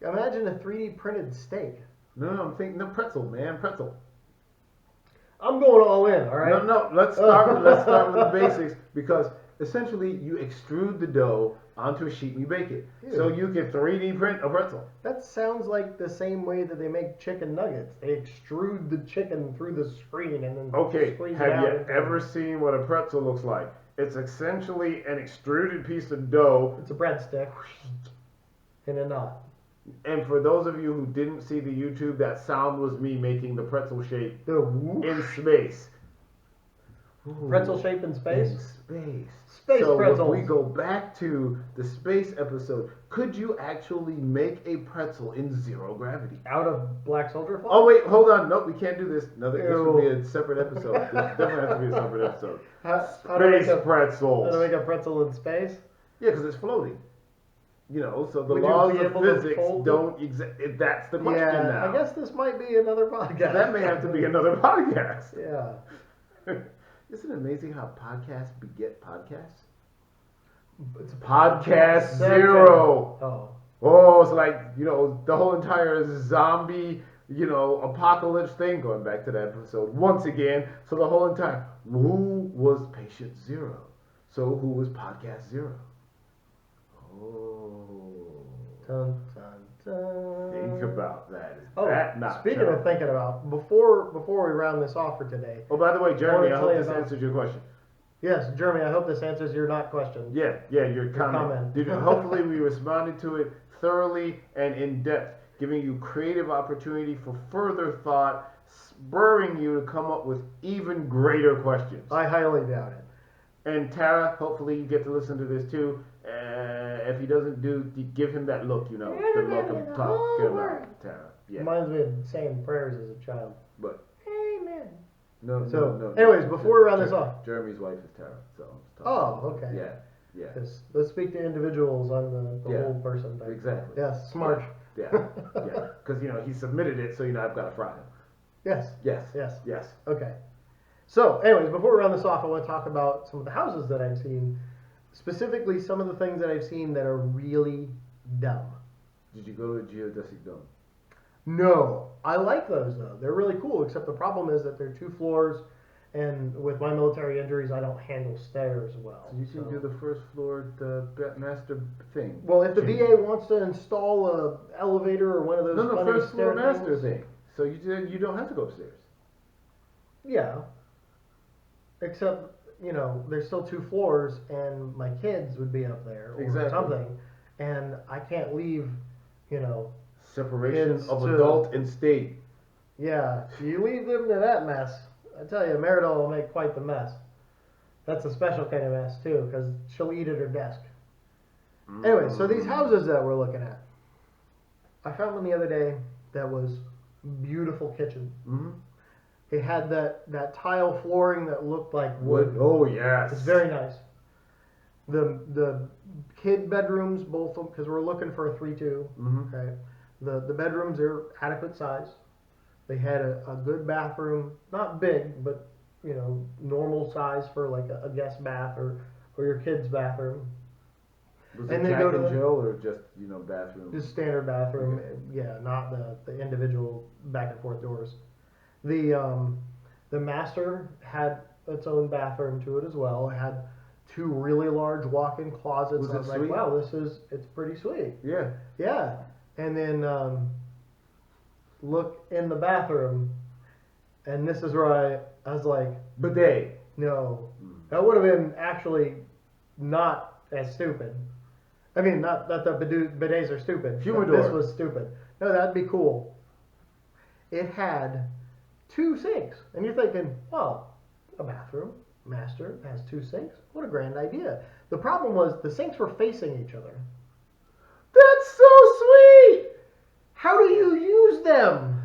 Imagine a 3D printed steak. No, I'm thinking the pretzel, man, pretzel. I'm going all in, all right? No, let's start with the basics, because essentially you extrude the dough onto a sheet and you bake it. Ew. So you can 3D print a pretzel. That sounds like the same way that they make chicken nuggets. They extrude the chicken through the screen and then Okay, squeeze it have out you into- ever seen what a pretzel looks like? It's essentially an extruded piece of dough. It's a breadstick in a knot. And for those of you who didn't see the YouTube, that sound was me making the pretzel shape The whoop. in space. Pretzel shape in space? In space. Space so pretzels. if we go back to the space episode, could you actually make a pretzel in zero gravity? Out of black soldier flag? Oh wait, hold on. Nope, we can't do this. This Ew. would be a separate episode. This definitely has to be a separate episode. How to make Space a pretzels. How to make a pretzel in space? Yeah, because it's floating. You know, so the Would you laws be of able to physics fold don't that's the question Yeah, now. I guess this might be another podcast. that may have to be another podcast. Yeah. Isn't it amazing how podcasts beget podcasts? It's a Podcast Second. Zero. Oh. Oh, it's like, the whole entire zombie, apocalypse thing, going back to that episode once again. So the whole entire, who was patient zero? So who was podcast zero? Oh. Dun, dun, dun. Think about that. Is Oh, that not speaking terrible? of thinking about, before we round this off for today. Oh, by the way, Jeremy, I tell hope you this about- answers your question. Yes, Jeremy, I hope this answers your not question. Yeah, your comment. comment. Hopefully we responded to it thoroughly and in depth, giving you creative opportunity for further thought, spurring you to come up with even greater questions. I highly doubt it. And Tara, hopefully you get to listen to this too. If he doesn't give him that look, the look I'm talking about, Tara. Yeah. Reminds me of saying prayers as a child. But Amen. no. So, anyways, before we round this off. Jeremy's wife is Tara, so. Oh, okay. Yeah. Yes, let's speak to individuals on the Yeah. whole person thing. Exactly. Yes, smart. Yeah. Because he submitted it, so I've got to fry him. Yes. Yes. Okay. So, anyways, before we round this off, I want to talk about some of the houses that I've seen. Specifically, some of the things that I've seen that are really dumb. Did you go to a geodesic dome? No. I like those, though. They're really cool, except the problem is that they're 2 floors, and with my military injuries, I don't handle stairs well. So you can do the first floor master thing. Well, if the VA wants to install a elevator or one of those funny first floor stair master things, thing. So you don't have to go upstairs. Yeah. Except, there's still 2 floors, and my kids would be up there or Exactly. something. and I can't leave, you know, Separation kids of to, adult and state. yeah, you leave them to that mess. I tell you, Meridol will make quite the mess. That's a special kind of mess too, because she'll eat at her desk. Anyway, so these houses that we're looking at, I found one the other day that was beautiful kitchen. Mm-hmm. It had that tile flooring that looked like wood. Oh yes. It's very nice. The kid bedrooms, both of them, because we're looking for a 3-2. Mm-hmm. Right. The bedrooms are adequate size. They had a good bathroom, not big, but you know, normal size for like a guest bath or your kid's bathroom. Was And it they Jack go to and the- Jill or just bathroom? Just standard bathroom, Okay. yeah, not the individual back and forth doors. The master had its own bathroom to it as well. It had 2 really large walk-in closets. Was I it was sweet? like, wow, it's pretty sweet. Yeah. Yeah, and then look in the bathroom, and this is where I was like, Bidet. no, that would have been actually not as stupid. I mean, not that the bidets are stupid. Humidor. This was stupid. No, that'd be cool. It had 2 sinks, and you're thinking, well, a bathroom master has 2 sinks. What a grand idea. The problem was the sinks were facing each other. That's so sweet. How do you use them?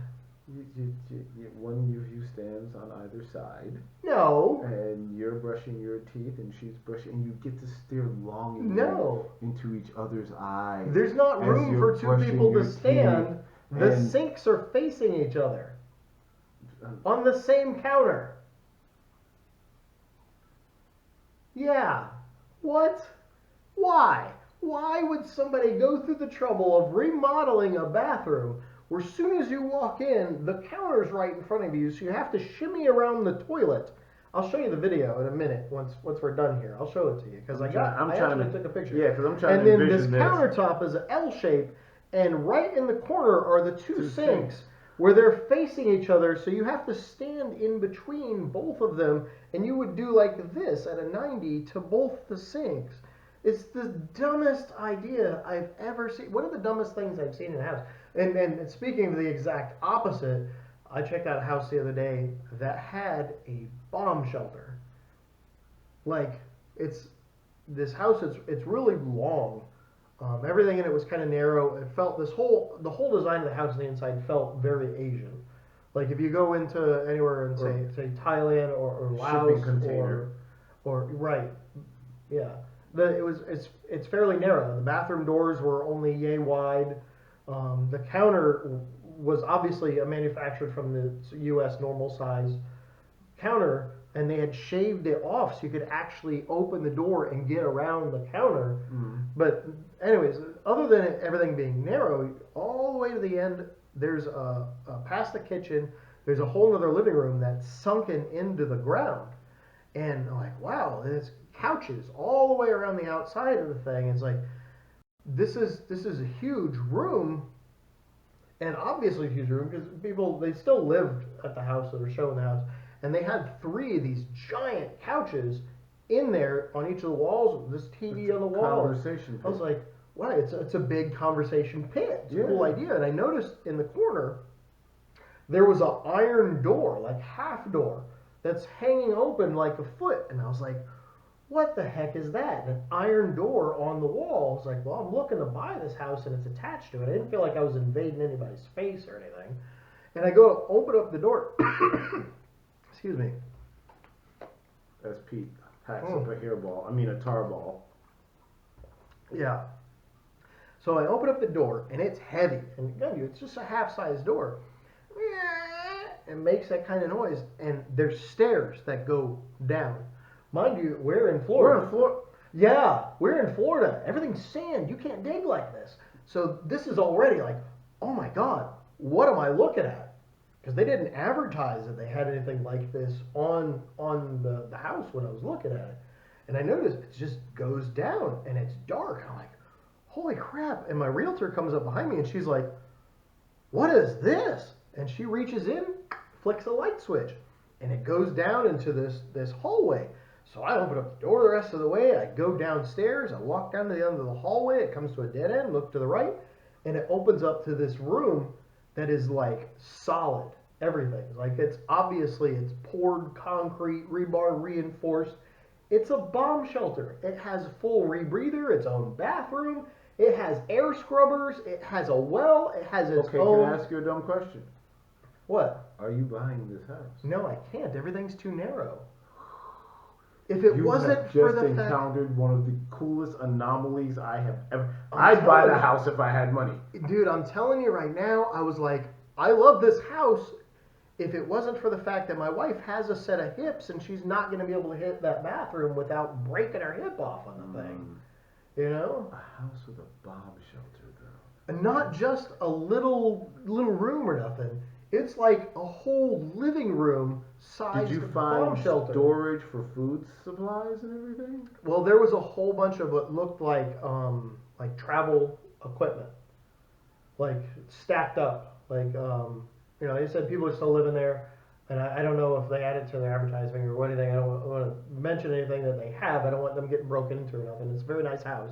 One of you stands on either side, No. and you're brushing your teeth, and she's brushing, and you get to stare longingly No. into each other's eyes. There's not as room you're for 2 brushing people your to stand. teeth, The and- sinks are facing each other on the same counter. Yeah. What? Why? Why would somebody go through the trouble of remodeling a bathroom where as soon as you walk in, the counter's right in front of you, so you have to shimmy around the toilet? I'll show you the video in a minute once we're done here. I'll show it to you because I actually took a picture. Yeah, because I'm trying And to then this envision this. countertop is an L shape, and right in the corner are the 2 Two sinks sinks. where they're facing each other, so you have to stand in between both of them, and you would do like this at a 90 to both the sinks. It's the dumbest idea I've ever seen. One of the dumbest things I've seen in a house. And speaking of the exact opposite, I checked out a house the other day that had a bomb shelter. Like, this house, it's really long. Everything in it was kind of narrow. It felt the whole design of the house on the inside felt very Asian. Like if you go into anywhere in say Thailand or Laos Shipping container. or right, yeah. It's fairly narrow. The bathroom doors were only yay wide. The counter was obviously manufactured from the U.S. normal size counter, and they had shaved it off so you could actually open the door and get around the counter. But anyways, other than everything being narrow, all the way to the end, there's past the kitchen, there's a whole other living room that's sunken into the ground. And I'm like, wow, there's couches all the way around the outside of the thing. It's like, this is a huge room, and obviously a huge room because people, they still lived at the house that were showing the house, and they had 3 of these giant couches in there on each of the walls with this TV on the wall. Conversation. I was like, wow, it's a big conversation pit. It's a cool idea. And I noticed in the corner there was an iron door, like half door, that's hanging open like a foot. And I was like, what the heck is that? An iron door on the wall. I was like, well, I'm looking to buy this house and it's attached to it. I didn't feel like I was invading anybody's space or anything. And I go to open up the door. Excuse me. As Pete hacks up a hairball. I mean a tar ball. Yeah. So I open up the door, and it's heavy. And again, it's just a half-size door. It makes that kind of noise, and there's stairs that go down. Mind you, we're in Florida. Yeah, we're in Florida. Everything's sand. You can't dig like this. So this is already like, oh my God, what am I looking at? Because they didn't advertise that they had anything like this on the house when I was looking at it. And I noticed it just goes down, and it's dark. I'm like, holy crap. And my realtor comes up behind me, and she's like, what is this? And she reaches in, flicks a light switch, and it goes down into this hallway. So I open up the door the rest of the way. I go downstairs. I walk down to the end of the hallway. It comes to a dead end. Look to the right, and it opens up to this room that is like solid. Everything. Like it's poured concrete, rebar reinforced. It's a bomb shelter. It has full rebreather, its own bathroom. It has air scrubbers. It has a well. It has its Okay, own. can I ask you a dumb question? What? Are you buying this house? No, I can't. Everything's too narrow. If it You wasn't have for just the fact, encountered one of the coolest anomalies I have ever. I'm I'd buy telling the you. house if I had money. dude, I'm telling you right now, I was like, I love this house. If it wasn't for the fact that my wife has a set of hips and she's not going to be able to hit that bathroom without breaking her hip off on the thing, you know? A house with a bomb shelter, though. And not just a little room or nothing. It's like a whole living room sized Did you bomb find shelter. storage for food supplies and everything? Well, there was a whole bunch of what looked like travel equipment, like stacked up. Like they said people are still living there, and I don't know if they added to their advertising or anything. I don't want to mention anything that they have. I don't want them getting broken into or nothing. It's a very nice house,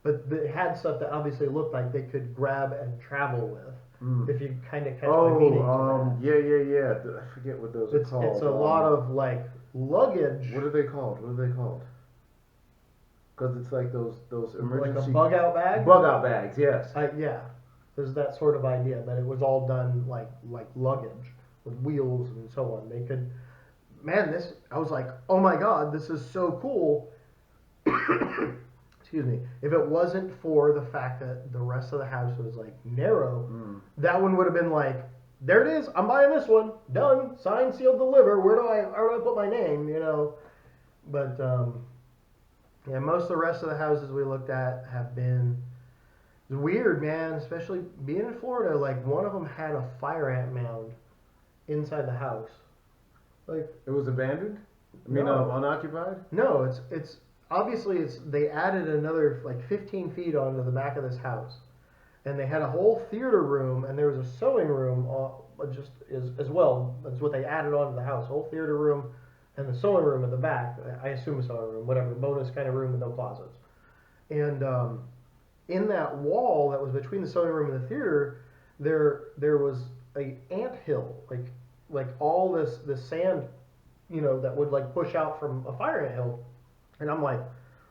but they had stuff that obviously looked like they could grab and travel with. If you kind of catch my meaning. Yeah. I forget what those are called. It's a lot of like luggage. What are they called? Because it's like those emergency. Like a bug out bag. Bug out bags, yes. Yeah, there's that sort of idea, but it was all done like luggage with wheels and so on. They could, man, this. I was like, oh my god, this is so cool. Excuse me. If it wasn't for the fact that the rest of the house was like narrow, that one would have been like, there it is. I'm buying this one. Done. Signed, sealed, deliver. Where do I put my name? You know. But yeah, most of the rest of the houses we looked at have been weird, man. Especially being in Florida. Like one of them had a fire ant mound inside the house. Like it was abandoned. I mean, unoccupied. No, it's. Obviously, they added another like 15 feet onto the back of this house, and they had a whole theater room, and there was a sewing room just as well. That's what they added onto the house, whole theater room, and the sewing room at the back. I assume a sewing room, whatever, bonus kind of room with no closets. And in that wall that was between the sewing room and the theater, there was a ant hill, like all this sand, that would like push out from a fire ant hill. And I'm like,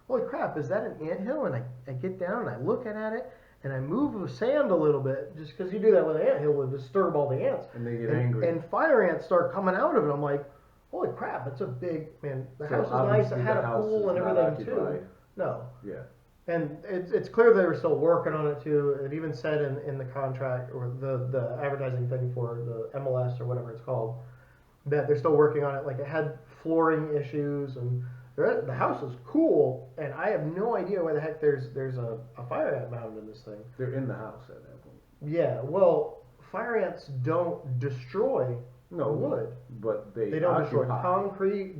holy crap, is that an anthill? And I get down and I look at it and I move the sand a little bit just because you do that with an anthill would disturb all the ants. And they get angry. And fire ants start coming out of it. I'm like, holy crap, it's a big, man, the house is nice. It had a pool and everything too. No. Yeah. And it's clear they were still working on it too. It even said in the contract or the advertising thing for the MLS or whatever it's called that they're still working on it. Like it had flooring issues and the house is cool, and I have no idea why the heck there's a fire ant mound in this thing. They're in the house at that point. Yeah, well, fire ants don't destroy wood, but they don't occupy. destroy concrete.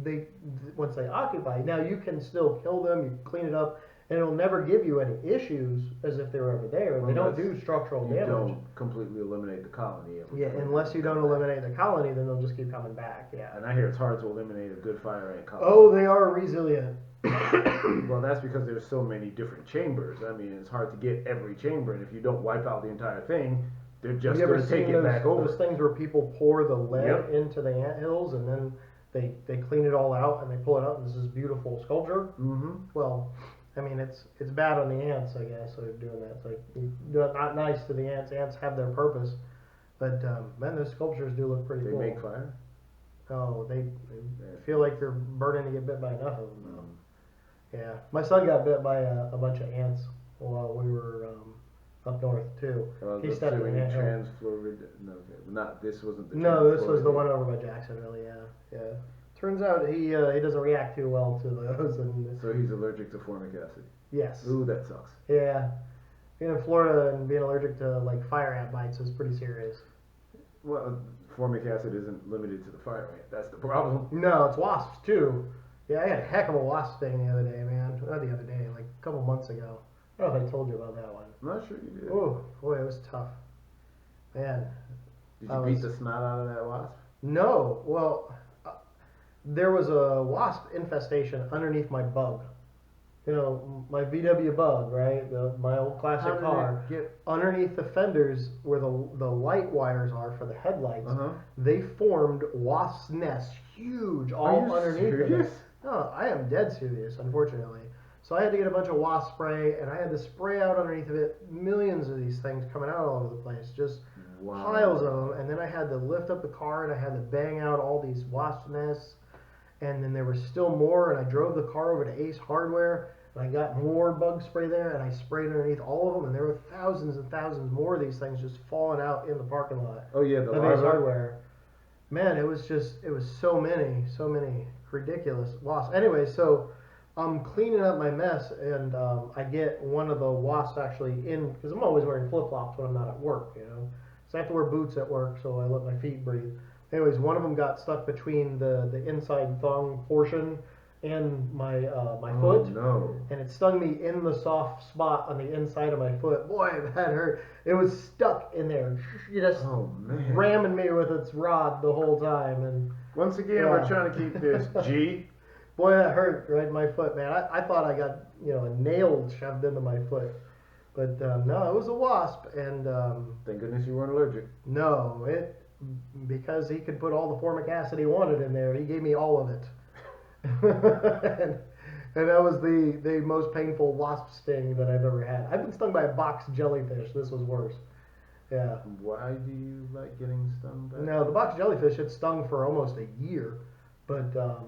Once they occupy, now you can still kill them, you clean it up, and it'll never give you any issues as if they were ever there. They don't do structural damage. You don't completely eliminate the colony. Yeah, unless you don't eliminate the colony, then they'll just keep coming back. Yeah. And I hear it's hard to eliminate a good fire ant colony. Oh, they are resilient. Well, that's because there's so many different chambers. I mean, it's hard to get every chamber, and if you don't wipe out the entire thing, they're just going to take it back over. Those things where people pour the lead into the anthills, and then they clean it all out, and they pull it out, and this is beautiful sculpture. Mm-hmm. Well, I mean, it's bad on the ants, I guess, so they're doing that. It's like, not nice to the ants. Ants have their purpose. But, man, those sculptures do look pretty cool. They make fire? Oh, they feel like they're burning to get bit by enough of them, though. Yeah. My son got bit by a bunch of ants while we were up north, too. He stepped in an ant hill. This wasn't the No, this was the one over by Jacksonville, yeah. Turns out he doesn't react too well to those. So he's allergic to formic acid. Yes. Ooh, that sucks. Yeah. Being in Florida and being allergic to like fire ant bites is pretty serious. Well, formic acid isn't limited to the fire ant. That's the problem. No, it's wasps too. Yeah, I had a heck of a wasp sting the other day, man. Not the other day, like a couple months ago. I don't know if I told you about that one. I'm not sure you did. Oh, boy, it was tough. Man. Did you beat the snot out of that wasp? No. Well, there was a wasp infestation underneath my Bug. You know, my VW Bug, right? My old classic car. Underneath the fenders where the light wires are for the headlights, they formed wasp nests, huge, all underneath serious? it. No, I am dead serious, unfortunately. So I had to get a bunch of wasp spray, and I had to spray out underneath of it millions of these things coming out all over the place, just piles of them. And then I had to lift up the car, and I had to bang out all these wasp nests. And then there was still more, and I drove the car over to Ace Hardware, and I got more bug spray there, and I sprayed underneath all of them, and there were thousands and thousands more of these things just falling out in the parking lot. Oh yeah, the of Ace Hardware. Man, it was so many ridiculous wasps. Anyway, so I'm cleaning up my mess, and I get one of the wasps actually in, because I'm always wearing flip-flops when I'm not at work, you know. So I have to wear boots at work, so I let my feet breathe. Anyways, one of them got stuck between the inside thong portion and my foot. No. And it stung me in the soft spot on the inside of my foot. Boy, that hurt. It was stuck in there, just ramming me with its rod the whole time. And once again, we're trying to keep this G. Boy, that hurt right in my foot, man. I thought I got a nail shoved into my foot. But no, it was a wasp. And thank goodness you weren't allergic. No, because he could put all the formic acid he wanted in there. He gave me all of it. and that was the most painful wasp sting that I've ever had. I've been stung by a box jellyfish. This was worse. Yeah. Why do you like getting stung by? No, the box jellyfish had stung for almost a year, but the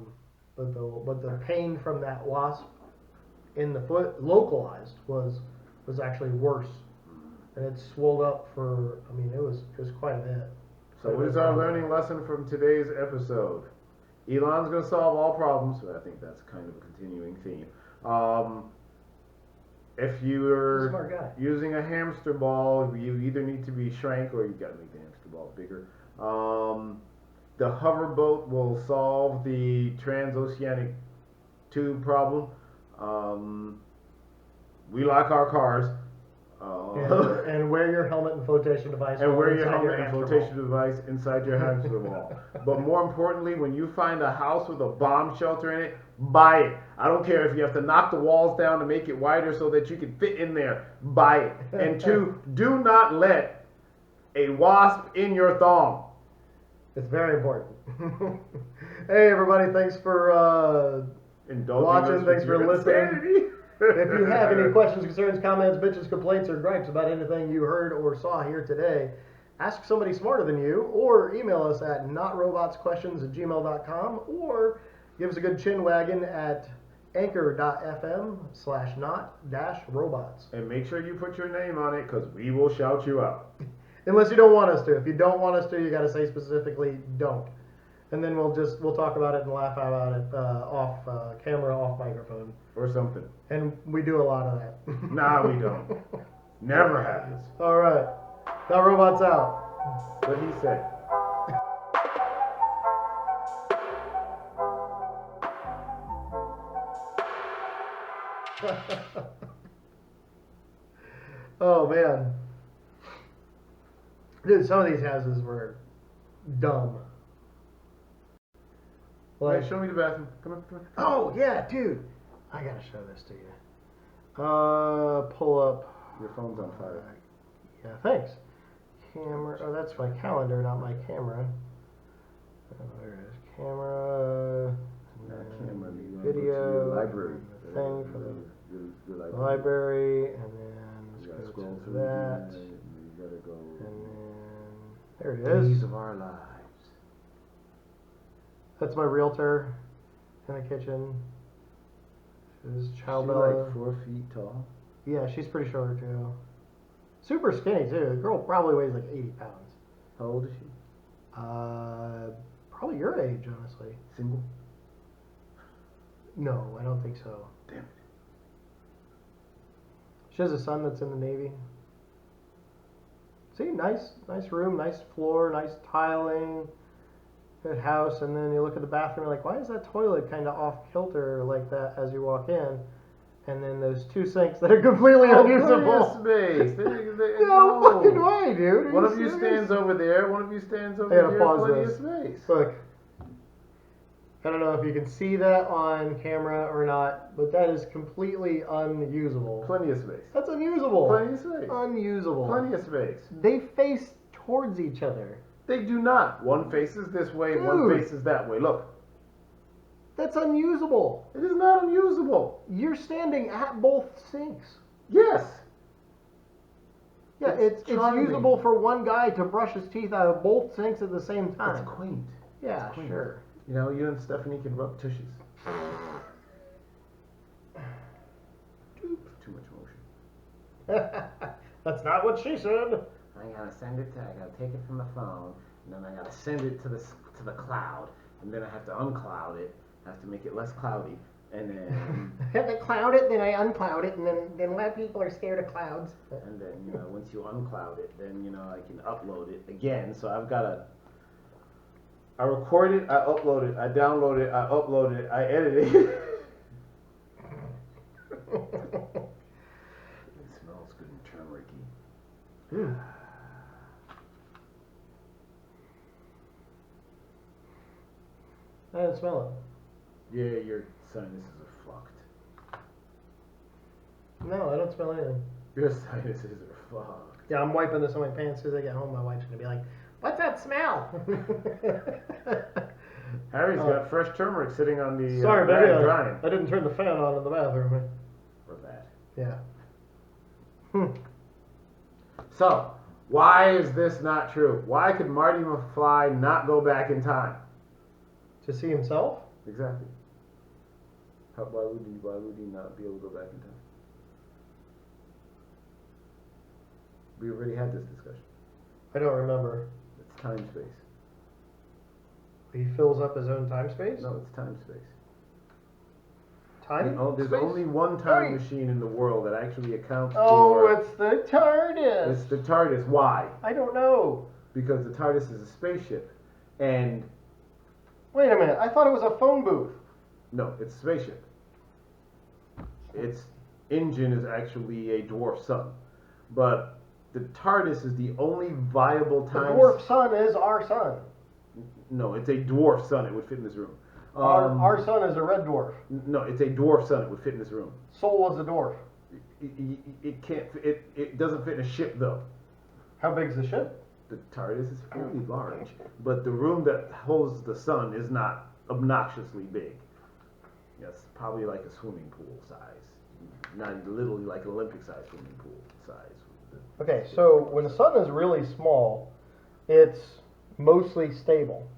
pain from that wasp in the foot, localized, was actually worse, and it swelled up for. I mean, it was quite a bit. So what is our learning lesson from today's episode? Elon's going to solve all problems. I think that's kind of a continuing theme. If you're using a hamster ball, you either need to be shrank or you've got to make the hamster ball bigger. The hoverboat will solve the transoceanic tube problem. We lock our cars. And wear your helmet and flotation device. And wear your helmet and flotation device inside your hamster ball. But more importantly, when you find a house with a bomb shelter in it, buy it. I don't care if you have to knock the walls down to make it wider so that you can fit in there. Buy it. And 2, do not let a wasp in your thong. It's very important. Hey everybody, thanks for watching. Thanks for listening. If you have any questions, concerns, comments, bitches, complaints, or gripes about anything you heard or saw here today, ask somebody smarter than you, or email us at notrobotsquestions@gmail.com, or give us a good chin wagon at anchor.fm/not-robots. And make sure you put your name on it, because we will shout you out. Unless you don't want us to. If you don't want us to, you got to say specifically don't. And then we'll talk about it and laugh about it off camera, off microphone. Or something. And we do a lot of that. Nah, we don't. Never happens. All right. That robot's out. What he said. Oh, man. Dude, some of these houses were dumb. Like, show me the bathroom. Come on. Oh, yeah, dude. I gotta show this to you. Pull up. Your phone's on fire. Yeah, thanks. Camera. Oh, that's my calendar, not my camera. Oh, there it is. Camera. Camera. Video. Library. Thing for the library, and then let's go to that. You gotta go. And then there it is. Days of Our Lives. That's my realtor in the kitchen. She's Chow She's Bella. like 4 feet tall. Yeah, she's pretty short too. Super skinny too. The girl probably weighs like 80 pounds. How old is she? Probably your age, honestly. Single? No, I don't think so. Damn it. She has a son that's in the Navy. See, nice room, nice floor, nice tiling, good house. And then you look at the bathroom, you're like, why is that toilet kind of off kilter like that as you walk in? And then those 2 sinks that are completely unusable. Space. No fucking way, dude. One of you stands over there. One of you stands over here. Pause plenty this. of space. Look. I don't know if you can see that on camera or not, but that is completely unusable. Plenty of space. That's unusable. Plenty of space. Unusable. Plenty of space. They face towards each other. They do not. One faces this way, Dude. one faces that way. Look. That's unusable. It is not unusable. You're standing at both sinks. Yes. Yeah, it's charming. usable for one guy to brush his teeth out of both sinks at the same time. It's quaint. Yeah, It's quaint. sure. You know, you and Stephanie can rub tushes. Too much motion. That's not what she said. I gotta send it to. I gotta take it from the phone, and then I gotta send it to the cloud, and then I have to uncloud it. I have to make it less cloudy, and then I have to cloud it, then I uncloud it, and then why people are scared of clouds. and then once you uncloud it, then I can upload it again. So I've gotta. I record it, I upload it, I download it, I upload it, I edit it. It smells good and turmeric-y. I didn't smell it. Yeah, your sinuses are fucked. No, I don't smell anything. Your sinuses are fucked. Yeah, I'm wiping this on my pants as soon as I get home. My wife's gonna be like, "What's that smell?" Harry's got fresh turmeric sitting on the Sorry, rag baby. drying. I didn't turn the fan on in the bathroom. For that. Yeah. So, why is this not true? Why could Marty McFly not go back in time? To see himself? Exactly. Why would he not be able to go back in time? We already had this discussion. I don't remember. It's time space. He fills up his own time space? No, it's time space. Time There's space? only one time Right. machine in the world that actually accounts Oh, for. it's the TARDIS. It's the TARDIS. Why? I don't know. Because the TARDIS is a spaceship, and Wait a minute. I thought it was a phone booth. no, it's a spaceship. Its engine is actually a dwarf sun, but the TARDIS is the only viable The time. dwarf sun is our sun. No, it's a dwarf sun. It would fit in this room. Our sun is a red dwarf. No, it's a dwarf sun. It would fit in this room. Sol is a dwarf. It can't. It doesn't fit in a ship though. How big's the ship? The TARDIS is fairly large, but the room that holds the sun is not obnoxiously big. Yes, probably like a swimming pool size, not literally like an Olympic-sized swimming pool size. Okay, so when the sun is really small, it's mostly stable.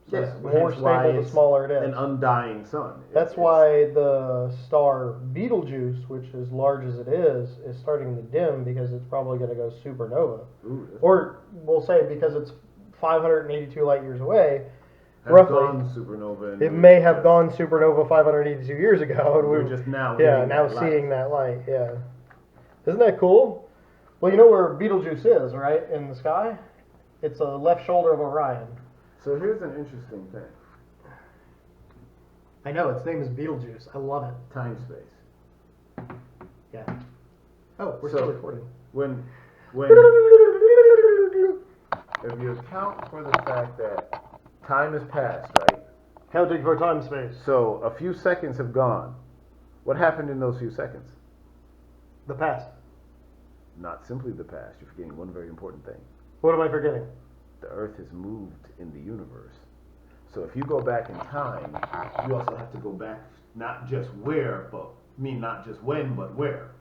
So Yes, it's more hence why stable the it's smaller it is. An undying sun. That's why the star Betelgeuse, which as large as it is starting to dim because it's probably going to go supernova. Ooh, Or we'll say because it's 582 light years away, has roughly, gone supernova. And it may have gone supernova 582 years ago. And we're just now. now seeing that light. Yeah, isn't that cool? Well, you know where Betelgeuse is, right? In the sky, it's the left shoulder of Orion. So here's an interesting thing. I know its name is Betelgeuse. I love it. Time space. Yeah. Oh, we're So- still recording. When if you account for the fact that time has passed, right? Counting for time space. So a few seconds have gone. What happened in those few seconds? The past. Not simply the past. You're forgetting one very important thing. What am I forgetting? The Earth has moved in the universe. So if you go back in time, you also have to go back not just where, but not just when, but where.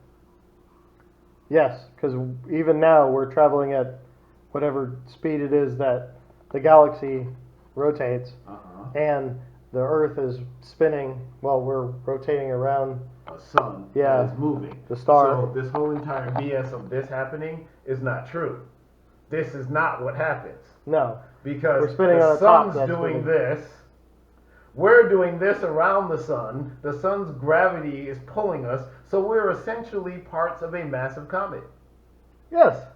Yes, because even now we're traveling at whatever speed it is that the galaxy rotates, and the Earth is spinning while we're rotating around A sun Yeah. that is moving. the star. So this whole entire BS of this happening is not true. This is not what happens. No, Because We're spinning the on a top, sun's that's doing spinning. this. We're doing this around the sun. The sun's gravity is pulling us. So we're essentially parts of a massive comet. yes,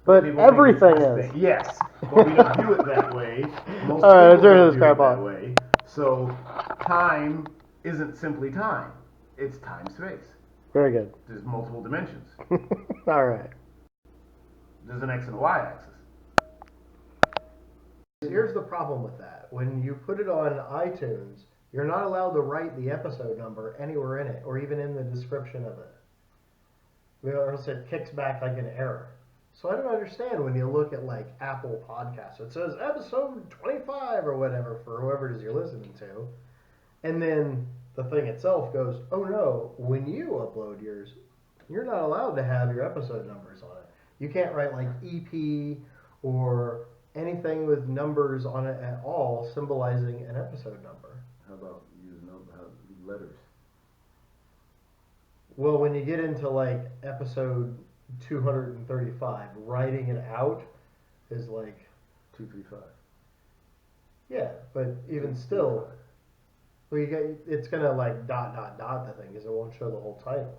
but People everything think it's is. this Yes, but we don't view it that way. Most All right, let's people turn don't this view crap it that off. way. So time isn't simply time. It's time-space. Very good. There's multiple dimensions. All right. There's an X and a Y axis. Here's the problem with that. When you put it on iTunes, you're not allowed to write the episode number anywhere in it, or even in the description of it. Or else it kicks back like an error. So I don't understand when you look at like Apple Podcasts. It says episode 25 or whatever for whoever it is you're listening to. And then the thing itself goes, oh no, when you upload yours, you're not allowed to have your episode numbers on it. You can't write like EP or anything with numbers on it at all symbolizing an episode number. How about use letters? Well, when you get into like episode 235, writing it out is like 235. yeah, but even still, well, it's gonna like dot the thing because it won't show the whole title.